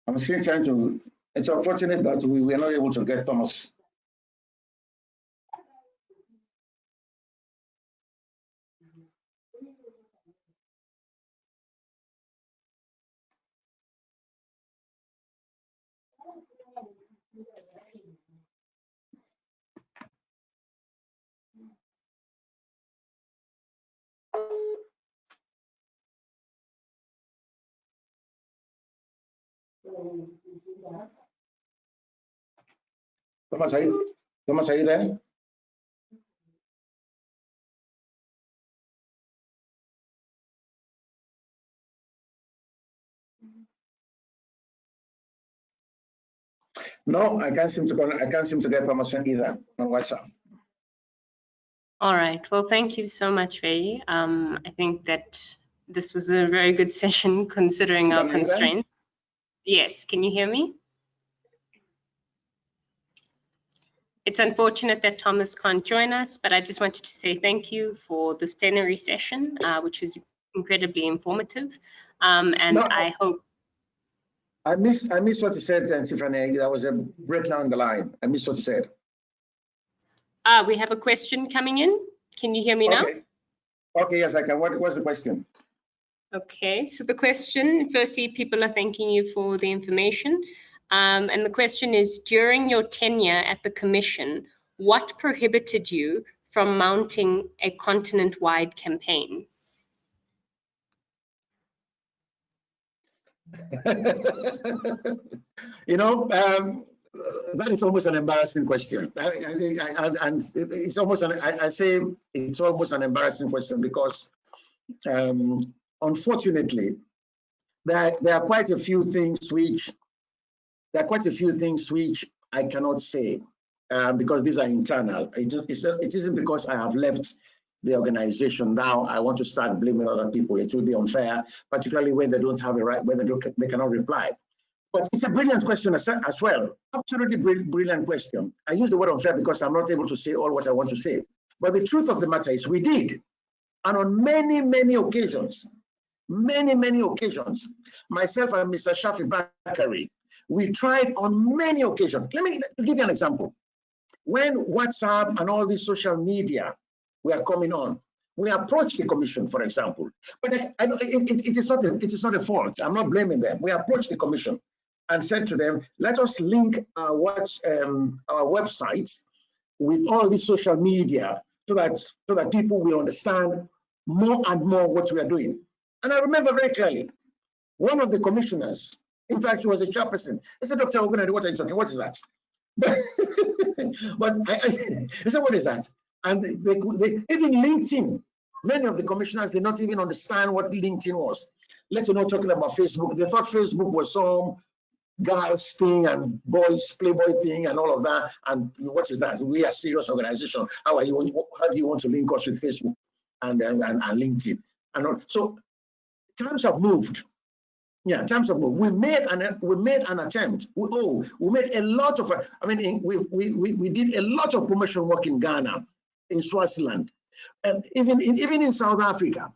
I'm still trying to, it's unfortunate that we were not able to get Thomas. Thomas, are you there? No, I can't seem to get Thomas either on WhatsApp. All right. Well, thank you so much, Feyi. I think that this was a very good session considering our constraints. Yes, can you hear me? It's unfortunate that Thomas can't join us, but I just wanted to say thank you for this plenary session, which was incredibly informative. I hope. I missed what you said, Tiffany. There was a breakdown in the line. I missed what you said. We have a question coming in. Can you hear me now? Okay, yes, I can. What's the question? Okay, so the question, firstly, people are thanking you for the information. And the question is, during your tenure at the Commission, what prohibited you from mounting a continent-wide campaign? You know, that is almost an embarrassing question. And it's almost I say it's almost an embarrassing question because unfortunately, there are quite a few things which I cannot say because these are internal. It isn't because I have left the organization now I want to start blaming other people. It will be unfair, particularly when they don't have a right, when they cannot reply. But it's a brilliant question as well. Absolutely brilliant question. I use the word unfair because I'm not able to say all what I want to say. But the truth of the matter is we did. And on many, many occasions, myself and Mr. Shafi Bakari, we tried on many occasions. Let me give you an example. When WhatsApp and all these social media were coming on, we approached the commission, for example. But it is not a fault. I'm not blaming them. We approached the commission and said to them, let us link our websites with all these social media so that people will understand more and more what we are doing. And I remember very clearly, one of the commissioners, in fact, she was a chairperson, I said, Dr. Ogunade, what are you talking? What is that? But I said, what is that? And they even LinkedIn, many of the commissioners did not even understand what LinkedIn was. Let alone talking about Facebook. They thought Facebook was some girls thing and boys playboy thing and all of that. And what is that? We are a serious organization. How do you want to link us with Facebook and LinkedIn? And so times have moved. Yeah, times have moved. We made an attempt. We made a lot of. I mean, we did a lot of promotion work in Ghana, in Swaziland, and even in South Africa,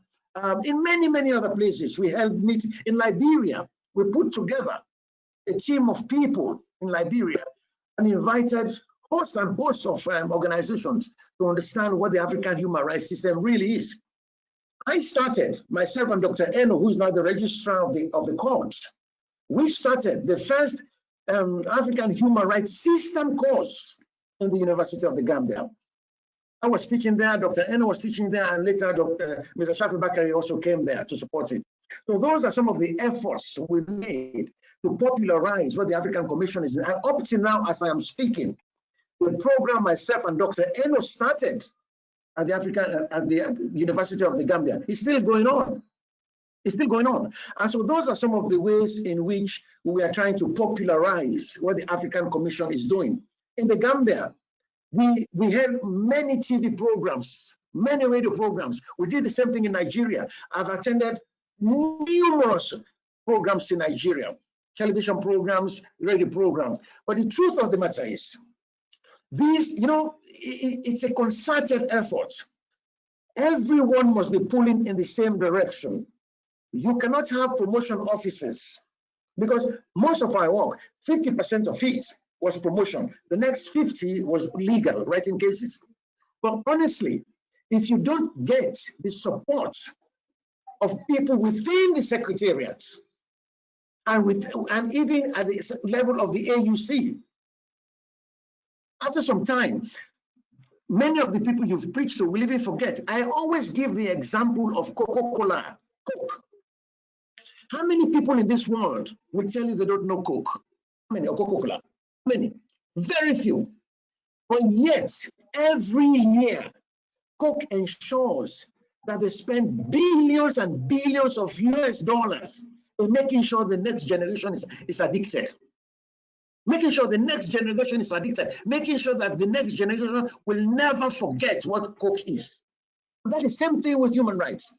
in many other places. We held meetings in Liberia. We put together a team of people in Liberia and invited hosts and hosts of organizations to understand what the African human rights system really is. I started, myself and Dr. Eno, who is now the registrar of the court, we started the first African human rights system course in the University of the Gambia. I was teaching there, Dr. Eno was teaching there, and later Mr. Shafi Bakari also came there to support it. So those are some of the efforts we made to popularize what the African Commission is doing. And up to now, as I am speaking, the program myself and Dr. Eno started at the University of the Gambia is still going on. It's still going on. And so those are some of the ways in which we are trying to popularize what the African Commission is doing. In the Gambia, we had many TV programs, many radio programs. We did the same thing in Nigeria. I've attended numerous programs in Nigeria, television programs, radio programs. But the truth of the matter is, these, it's a concerted effort. Everyone must be pulling in the same direction. You cannot have promotion offices because most of our work, 50% of it was promotion. The next 50 was legal, writing cases. But honestly, if you don't get the support of people within the secretariat and even at the level of the AUC, after some time, many of the people you've preached to will even forget. I always give the example of Coca-Cola, Coke. How many people in this world will tell you they don't know Coke? How many? Or Coca-Cola? Many. Very few. But yet, every year, Coke ensures that they spend billions and billions of US dollars in making sure the next generation is addicted. Making sure the next generation is addicted, making sure that the next generation will never forget what Coke is. That is the same thing with human rights.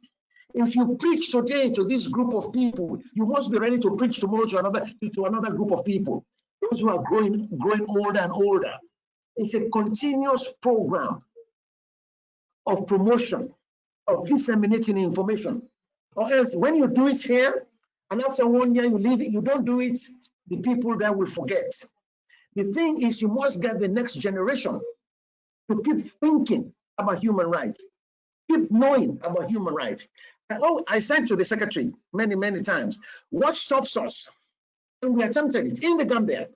If you preach today to this group of people, you must be ready to preach tomorrow to another group of people. Those who are growing older and older. It's a continuous program of promotion, of disseminating information. Or else, when you do it here, and after 1 year you leave it, you don't do it, the people there will forget. The thing is, you must get the next generation to keep thinking about human rights, keep knowing about human rights. I said to the secretary many times, what stops us? And we attempted it in the Gambia.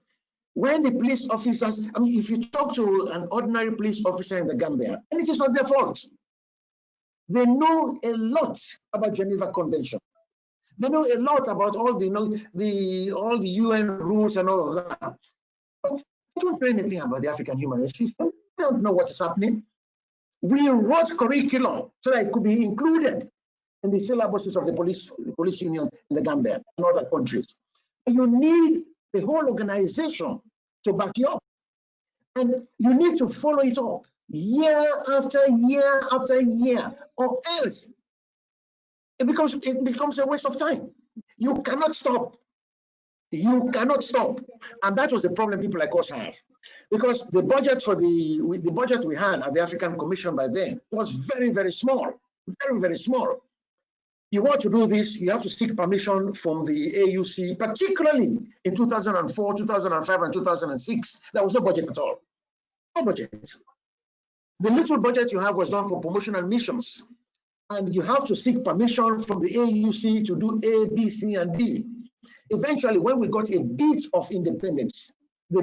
When the police officers, I mean, if you talk to an ordinary police officer in the Gambia, and it is not their fault, they know a lot about Geneva Convention. They know a lot about all all the UN rules and all of that. But they don't know anything about the African human rights system. They don't know what is happening. We wrote curriculum so that it could be included in the syllabuses of the police union in the Gambia and other countries. You need the whole organization to back you up. And you need to follow it up year after year after year, or else it becomes a waste of time. You cannot stop. You cannot stop. And that was the problem people like us have. Because the budget for the budget we had at the African Commission by then was very small. Very small. You want to do this, you have to seek permission from the AUC, particularly in 2004, 2005, and 2006. There was no budget at all. No budget. The little budget you have was done for promotional missions. And you have to seek permission from the AUC to do A, B, C, and D. Eventually, when we got a bit of independence, the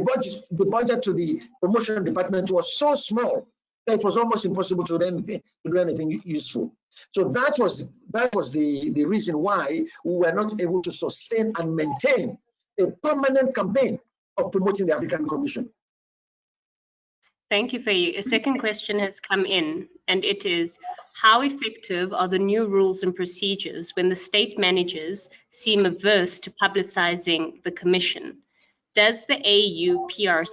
budget to the promotion department was so small that it was almost impossible to do anything useful. So that was the reason why we were not able to sustain and maintain a permanent campaign of promoting the African Commission. Thank you, Feyi. A second question has come in, and it is, how effective are the new rules and procedures when the state managers seem averse to publicizing the commission? Does the ACHPR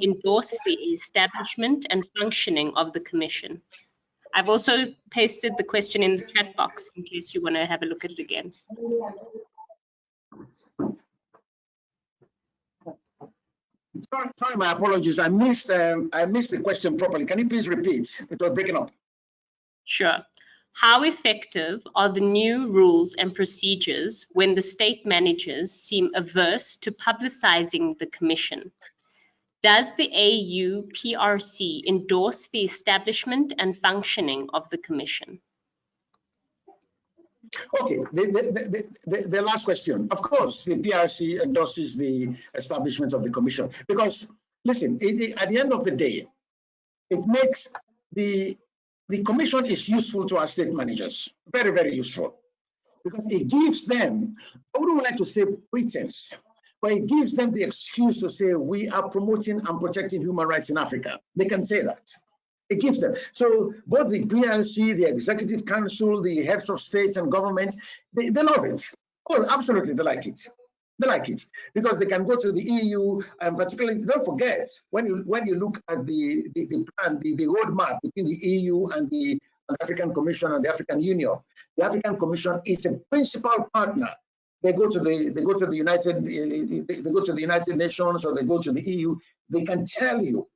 endorse the establishment and functioning of the commission? I've also pasted the question in the chat box in case you want to have a look at it again. Sorry, my apologies. I missed the question properly. Can you please repeat? It was breaking up. Sure. How effective are the new rules and procedures when the state managers seem averse to publicizing the commission? Does the ACHPR endorse the establishment and functioning of the commission? Okay, the last question. Of course, the PRC endorses the establishment of the commission because, listen, at the end of the day, it makes the commission is useful to our state managers, very useful, because it gives them, I wouldn't like to say pretense, but it gives them the excuse to say we are promoting and protecting human rights in Africa. They can say that. It gives them. So both the PRC, the Executive Council, the heads of states and governments, they love it. Oh, absolutely, they like it. They like it because they can go to the EU, and particularly, don't forget, when you look at the plan, the roadmap between the EU and the African Commission and the African Union, the African Commission is a principal partner. They go to the United Nations, or they go to the EU. They can tell you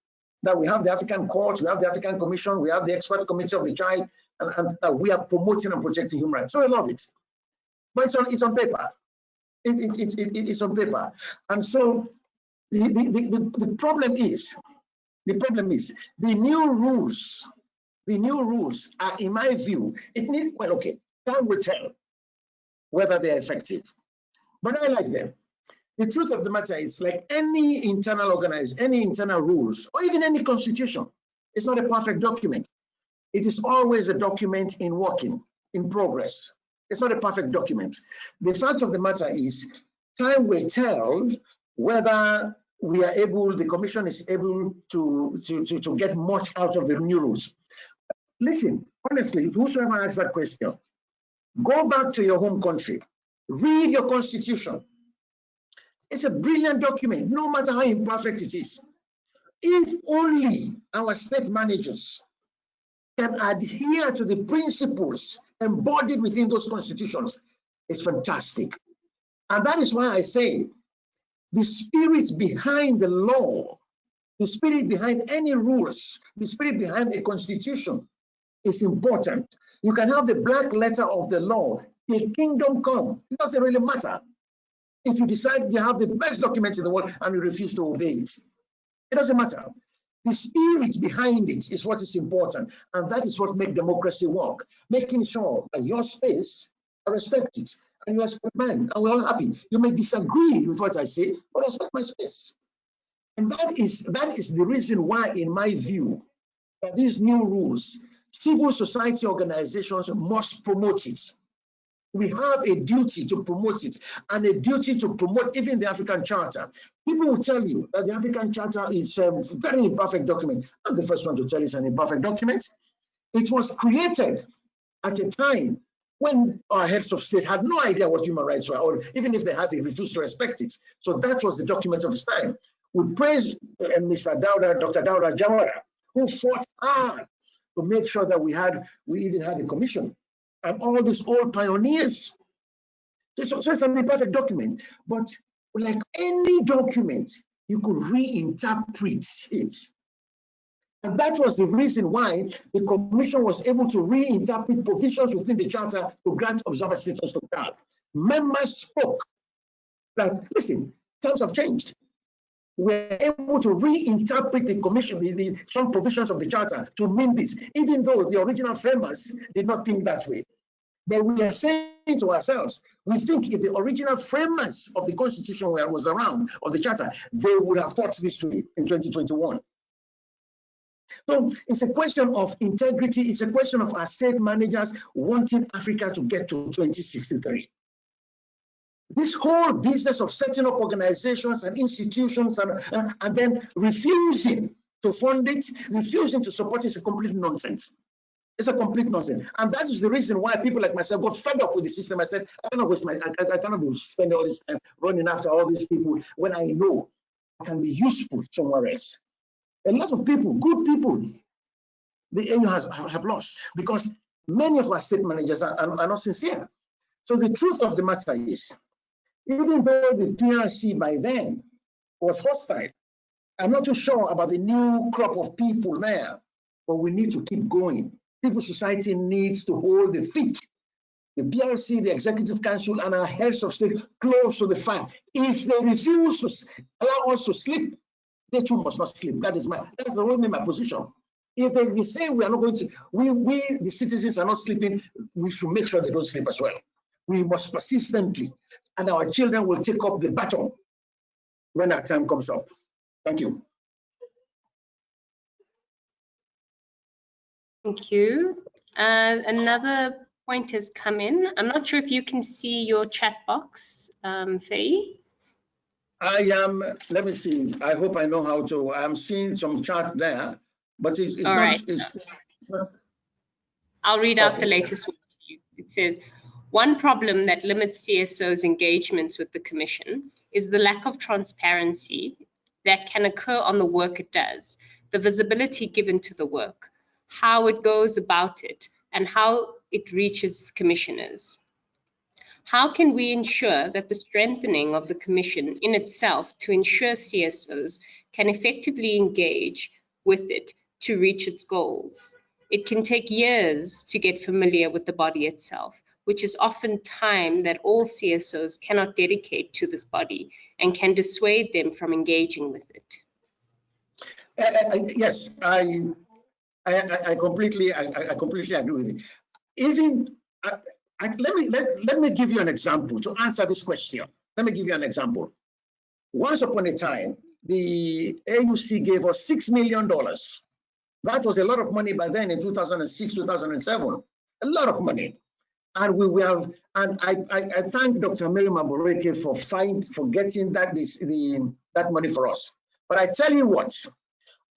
that we have the African Court, we have the African Commission, we have the Expert Committee of the Child, and we are promoting and protecting human rights. So I love it. But it's on paper. It's on paper. And so the problem is the new rules are, in my view, it needs, well, okay, time will tell whether they're effective. But I like them. The truth of the matter is, like any internal rules, or even any constitution, it's not a perfect document. It is always a document in working, in progress. It's not a perfect document. The fact of the matter is, time will tell whether we are able, the commission is able to get much out of the new rules. Listen, honestly, whosoever asks that question, go back to your home country, read your constitution. It's a brilliant document, no matter how imperfect it is. If only our state managers can adhere to the principles embodied within those constitutions is fantastic. And that is why I say the spirit behind the law, the spirit behind any rules, the spirit behind a constitution is important. You can have the black letter of the law, till kingdom come. It doesn't really matter. If you decide you have the best documents in the world and you refuse to obey it, it doesn't matter. The spirit behind it is what is important, and that is what makes democracy work. Making sure that your space, I respect it, and you respect mine, and we're all happy. You may disagree with what I say, but respect my space. And that is the reason why, in my view, that these new rules, civil society organizations must promote it. We have a duty to promote it, and a duty to promote even the African Charter. People will tell you that the African Charter is a very imperfect document. I'm the first one to tell you it's an imperfect document. It was created at a time when our heads of state had no idea what human rights were, or even if they had, they refused to respect it. So that was the document of its time. We praise Mr. Dawda, Dr. Dawda Jawara, who fought hard to make sure that we even had a commission. And all these old pioneers. So it's an imperfect document, but like any document, you could reinterpret it. And that was the reason why the commission was able to reinterpret provisions within the charter to grant observer status to CAD. Members spoke that, listen, times have changed. We're able to reinterpret the commission, some provisions of the charter to mean this, even though the original framers did not think that way. But we are saying to ourselves, we think if the original framers of the Constitution was around, or the Charter, they would have thought this way in 2021. So it's a question of integrity. It's a question of our state managers wanting Africa to get to 2063. This whole business of setting up organizations and institutions and then refusing to fund it, refusing to support it is a complete nonsense. It's a complete nonsense. And that is the reason why people like myself got fed up with the system. I said, I cannot be spending all this time running after all these people when I know I can be useful somewhere else. A lot of people, good people, the AU have lost because many of our state managers are not sincere. So the truth of the matter is, even though the PRC by then was hostile, I'm not too sure about the new crop of people there, but we need to keep going. Civil society needs to hold the feet. The PRC, the Executive Council, and our heads of state close to the fire. If they refuse to allow us to sleep, they too must not sleep. That's only my position. If they say we are not going to, we the citizens are not sleeping, we should make sure they don't sleep as well. We must persistently, and our children will take up the baton when that time comes up. Thank you. Thank you. Another point has come in. I'm not sure if you can see your chat box, Feyi. I am, let me see. I hope I know how to. I'm seeing some chat there, but it's not, right. it's not. I'll read out the latest one to you. It says, one problem that limits CSO's engagements with the Commission is the lack of transparency that can occur on the work it does, the visibility given to the work, how it goes about it, and how it reaches commissioners. How can we ensure that the strengthening of the Commission in itself to ensure CSOs can effectively engage with it to reach its goals? It can take years to get familiar with the body itself, which is often time that all CSOs cannot dedicate to this body and can dissuade them from engaging with it. Yes, I completely agree with it. Even let me give you an example to answer this question. Let me give you an example. Once upon a time, the AUC gave us $6 million. That was a lot of money by then in 2006, 2007. A lot of money. And I thank Dr. Mary Maboreke for getting that money for us. But I tell you what,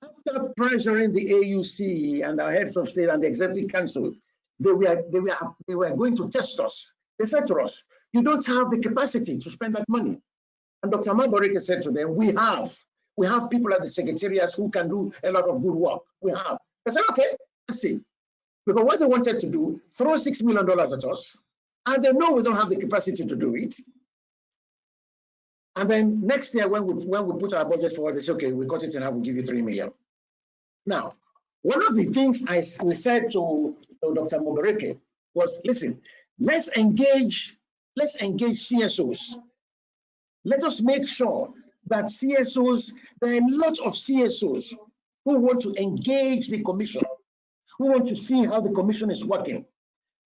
after pressuring the AUC and our heads of state and the Executive Council, they were going to test us. They said to us, you don't have the capacity to spend that money. And Dr. Maboreke said to them, we have people at the secretariats who can do a lot of good work. We have. I said, okay, let's see. Because what they wanted to do, throw $6 million at us, and they know we don't have the capacity to do it. And then next year, when we put our budget forward, they say, okay, we cut it in half, we'll give you $3 million. Now, one of the things we said to Dr. Mobereke was, listen, let's engage CSOs. Let us make sure that CSOs, there are a lot of CSOs who want to engage the commission, who want to see how the commission is working.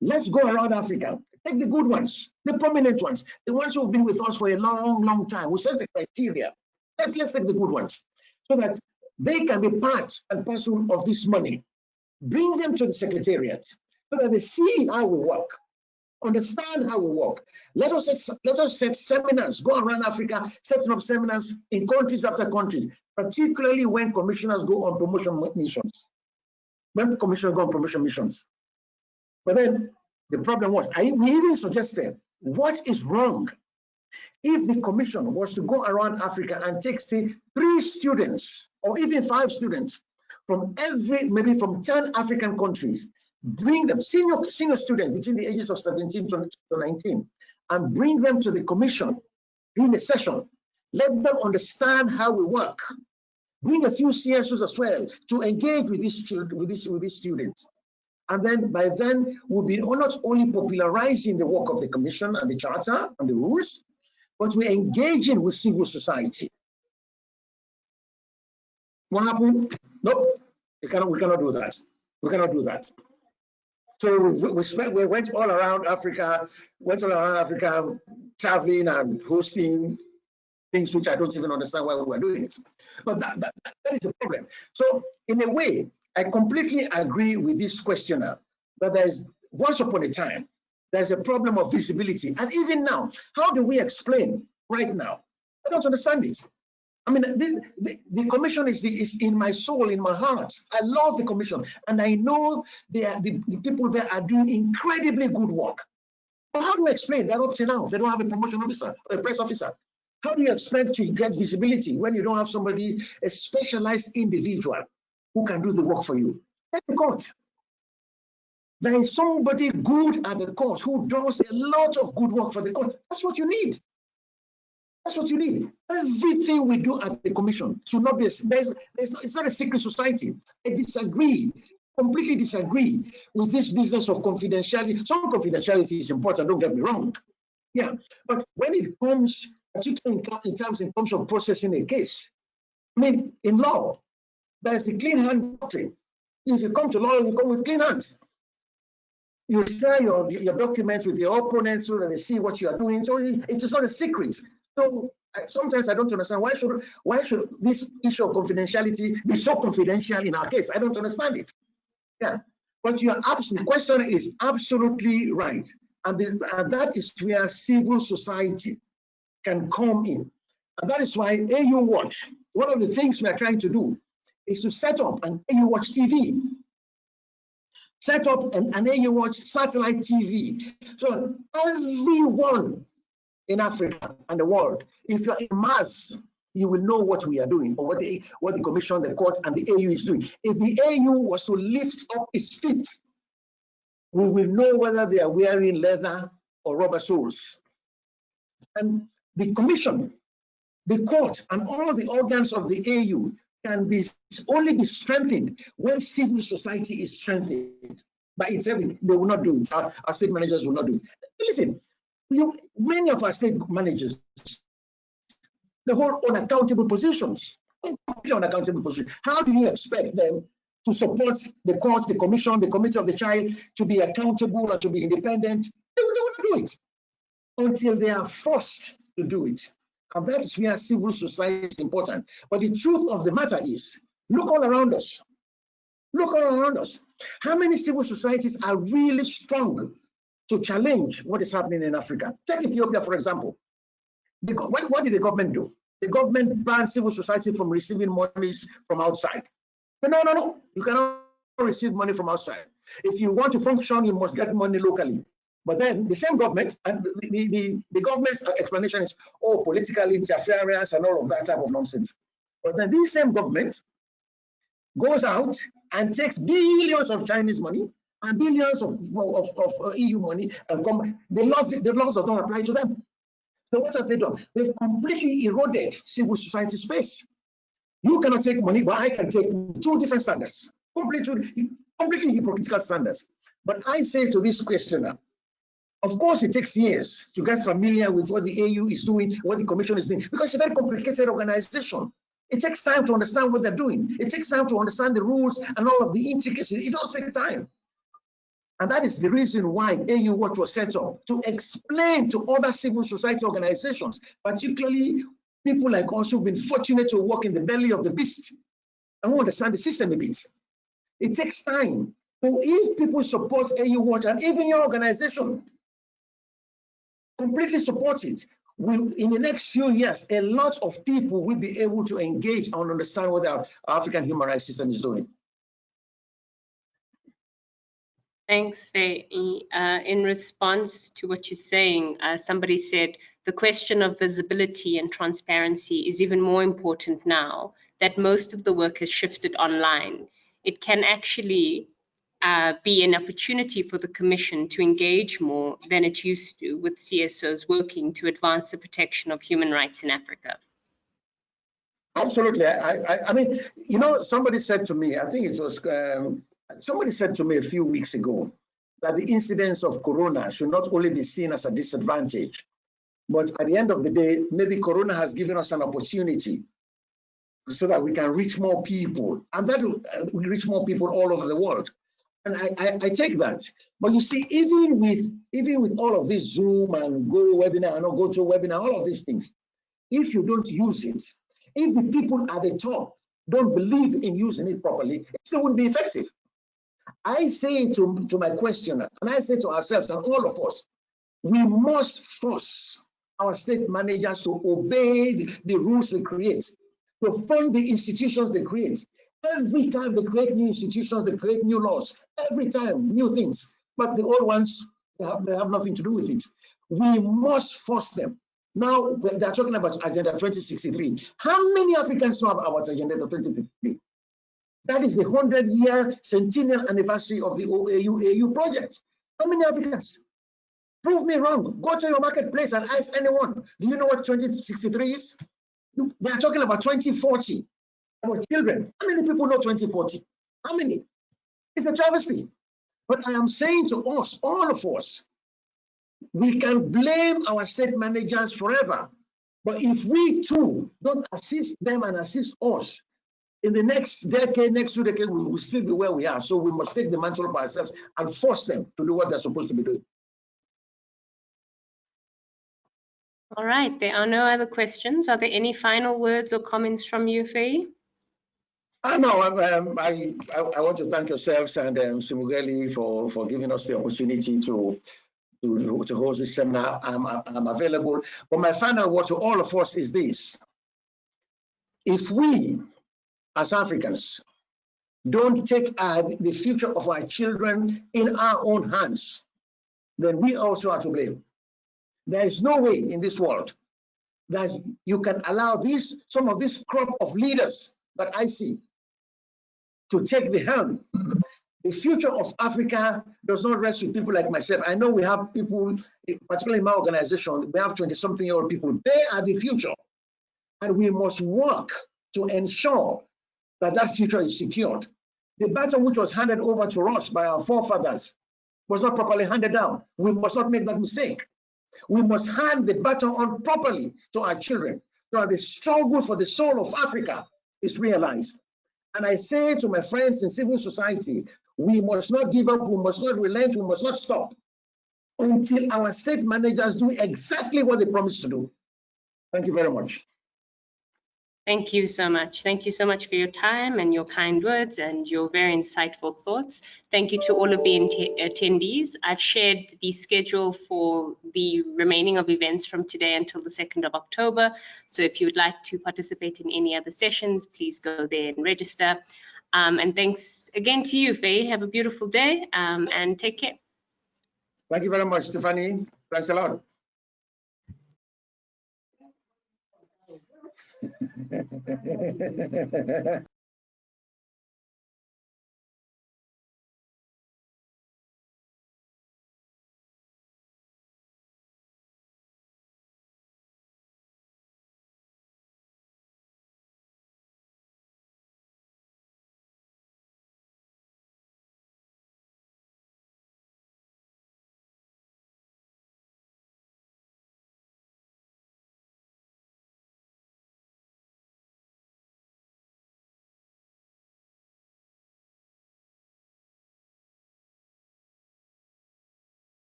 Let's go around Africa, take the good ones, the prominent ones, the ones who have been with us for a long, long time. We set the criteria. Let's take the good ones so that they can be part and parcel of this money. Bring them to the secretariat so that they see how we work, understand how we work. Let us set seminars, go around Africa, setting up seminars in countries after countries, particularly when commissioners go on promotion missions. When commissioners go on promotion missions. But then the problem was, we even suggested, what is wrong if the commission was to go around Africa and take, say, 3 students or even 5 students from maybe from 10 African countries, bring them, senior students between the ages of 17 to 19, and bring them to the commission during the session. Let them understand how we work. Bring a few CSOs as well to engage with these students. And then by then, we'll be not only popularizing the work of the commission and the charter and the rules, but we're engaging with civil society. What happened? Nope, we cannot do that. We cannot do that. So we went all around Africa, traveling and hosting things which I don't even understand why we were doing it. But that is the problem. So in a way, I completely agree with this questioner that there's, once upon a time, there's a problem of visibility. And even now, how do we explain right now? I don't understand it. I mean, the commission is in my soul, in my heart. I love the commission. And I know the people there are doing incredibly good work. But how do we explain that up to now? They don't have a promotion officer, a press officer. How do you expect to get visibility when you don't have somebody, a specialized individual who can do the work for you? Take the court. There is somebody good at the court who does a lot of good work for the court. That's what you need. That's what you need. Everything we do at the commission should not be, it's not a secret society. I disagree, completely disagree with this business of confidentiality. Some confidentiality is important, don't get me wrong. Yeah, but when it comes, particularly in terms of processing a case, I mean, in law, there's a clean hand doctrine. If you come to law, you come with clean hands. You share your documents with your opponents so that they see what you are doing. So it is not a secret. So sometimes I don't understand why should this issue of confidentiality be so confidential in our case? I don't understand it. Yeah, but the question is absolutely right, and that is where civil society can come in, and that is why AU Watch. One of the things we are trying to do is to set up an AU Watch TV. Set up an AU Watch satellite TV. So everyone in Africa and the world, if you're in mass, you will know what we are doing, or what the commission, the court, and the AU is doing. If the AU was to lift up its feet, we will know whether they are wearing leather or rubber soles. And the commission, the court, and all the organs of the AU can only be strengthened when civil society is strengthened. By itself, they will not do it. Our state managers will not do it. Listen, many of our state managers, they hold unaccountable positions. Unaccountable positions. How do you expect them to support the court, the commission, the committee of the child to be accountable and to be independent? They will not do it until they are forced to do it. And that is where civil society is important. But the truth of the matter is, look all around us. Look all around us. How many civil societies are really strong to challenge what is happening in Africa? Take Ethiopia, for example. What did the government do? The government banned civil society from receiving monies from outside. But no. You cannot receive money from outside. If you want to function, you must get money locally. But then the same government, and the government's explanation is, political interference and all of that type of nonsense. But then this same government goes out and takes billions of Chinese money and billions of EU money, and the laws do not apply to them. So what have they done? They've completely eroded civil society space. You cannot take money, but I can take two different standards, completely hypocritical standards. But I say to this questioner, of course, it takes years to get familiar with what the AU is doing, what the Commission is doing, because it's a very complicated organization. It takes time to understand what they're doing. It takes time to understand the rules and all of the intricacies. It does take time. And that is the reason why AU Watch was set up, to explain to other civil society organizations, particularly people like us who've been fortunate to work in the belly of the beast and who understand the system a bit. It takes time. So if people support AU Watch, and even your organization completely support it, in the next few years, a lot of people will be able to engage and understand what our African human rights system is doing. Thanks, Feyi. In response to what you're saying, somebody said the question of visibility and transparency is even more important now that most of the work has shifted online. It can actually be an opportunity for the Commission to engage more than it used to with CSOs working to advance the protection of human rights in Africa. Absolutely. I mean, you know, somebody said to me, I think it was, somebody said to me a few weeks ago that the incidence of corona should not only be seen as a disadvantage, but at the end of the day, maybe corona has given us an opportunity so that we can reach more people, and that will reach more people all over the world. And I take that. But you see, even with all of this Zoom and Go webinar and Go to webinar, all of these things, if you don't use it, if the people at the top don't believe in using it properly, it still wouldn't be effective. I say to my questioner, and I say to ourselves and all of us, we must force our state managers to obey the rules they create, to fund the institutions they create. Every time they create new institutions, they create new laws. Every time, new things. But the old ones, they have nothing to do with it. We must force them. Now, they're talking about Agenda 2063. How many Africans know about Agenda 2063? That is the 100-year centennial anniversary of the AU project. How many Africans? Prove me wrong. Go to your marketplace and ask anyone. Do you know what 2063 is? They are talking about 2040. About children. How many people know 2040? How many? It's a travesty. But I am saying to us, all of us, we can blame our state managers forever. But if we too don't assist them and assist us, in the next decade, next 2 decades, we will still be where we are. So we must take the mantle of ourselves and force them to do what they're supposed to be doing. All right, there are no other questions. Are there any final words or comments from you, Feyi? No, I want to thank yourselves and Simugeli for giving us the opportunity to host this seminar. I'm available. But my final word to all of us is this. If we, as Africans, don't take the future of our children in our own hands, then we also are to blame. There is no way in this world that you can allow some of this crop of leaders that I see to take the helm. The future of Africa does not rest with people like myself. I know we have people, particularly in my organization, we have 20-something-year-old people. They are the future. And we must work to ensure that that future is secured. The baton which was handed over to us by our forefathers was not properly handed down. We must not make that mistake. We must hand the baton on properly to our children so that the struggle for the soul of Africa is realized. And I say to my friends in civil society, we must not give up, we must not relent, we must not stop until our state managers do exactly what they promised to do. Thank you very much. Thank you so much. Thank you so much for your time and your kind words and your very insightful thoughts. Thank you to all of the attendees. I've shared the schedule for the remaining of events from today until the 2nd of October. So if you would like to participate in any other sessions, please go there and register. And thanks again to you, Feyi. Have a beautiful day and take care. Thank you very much, Stephanie. Thanks a lot.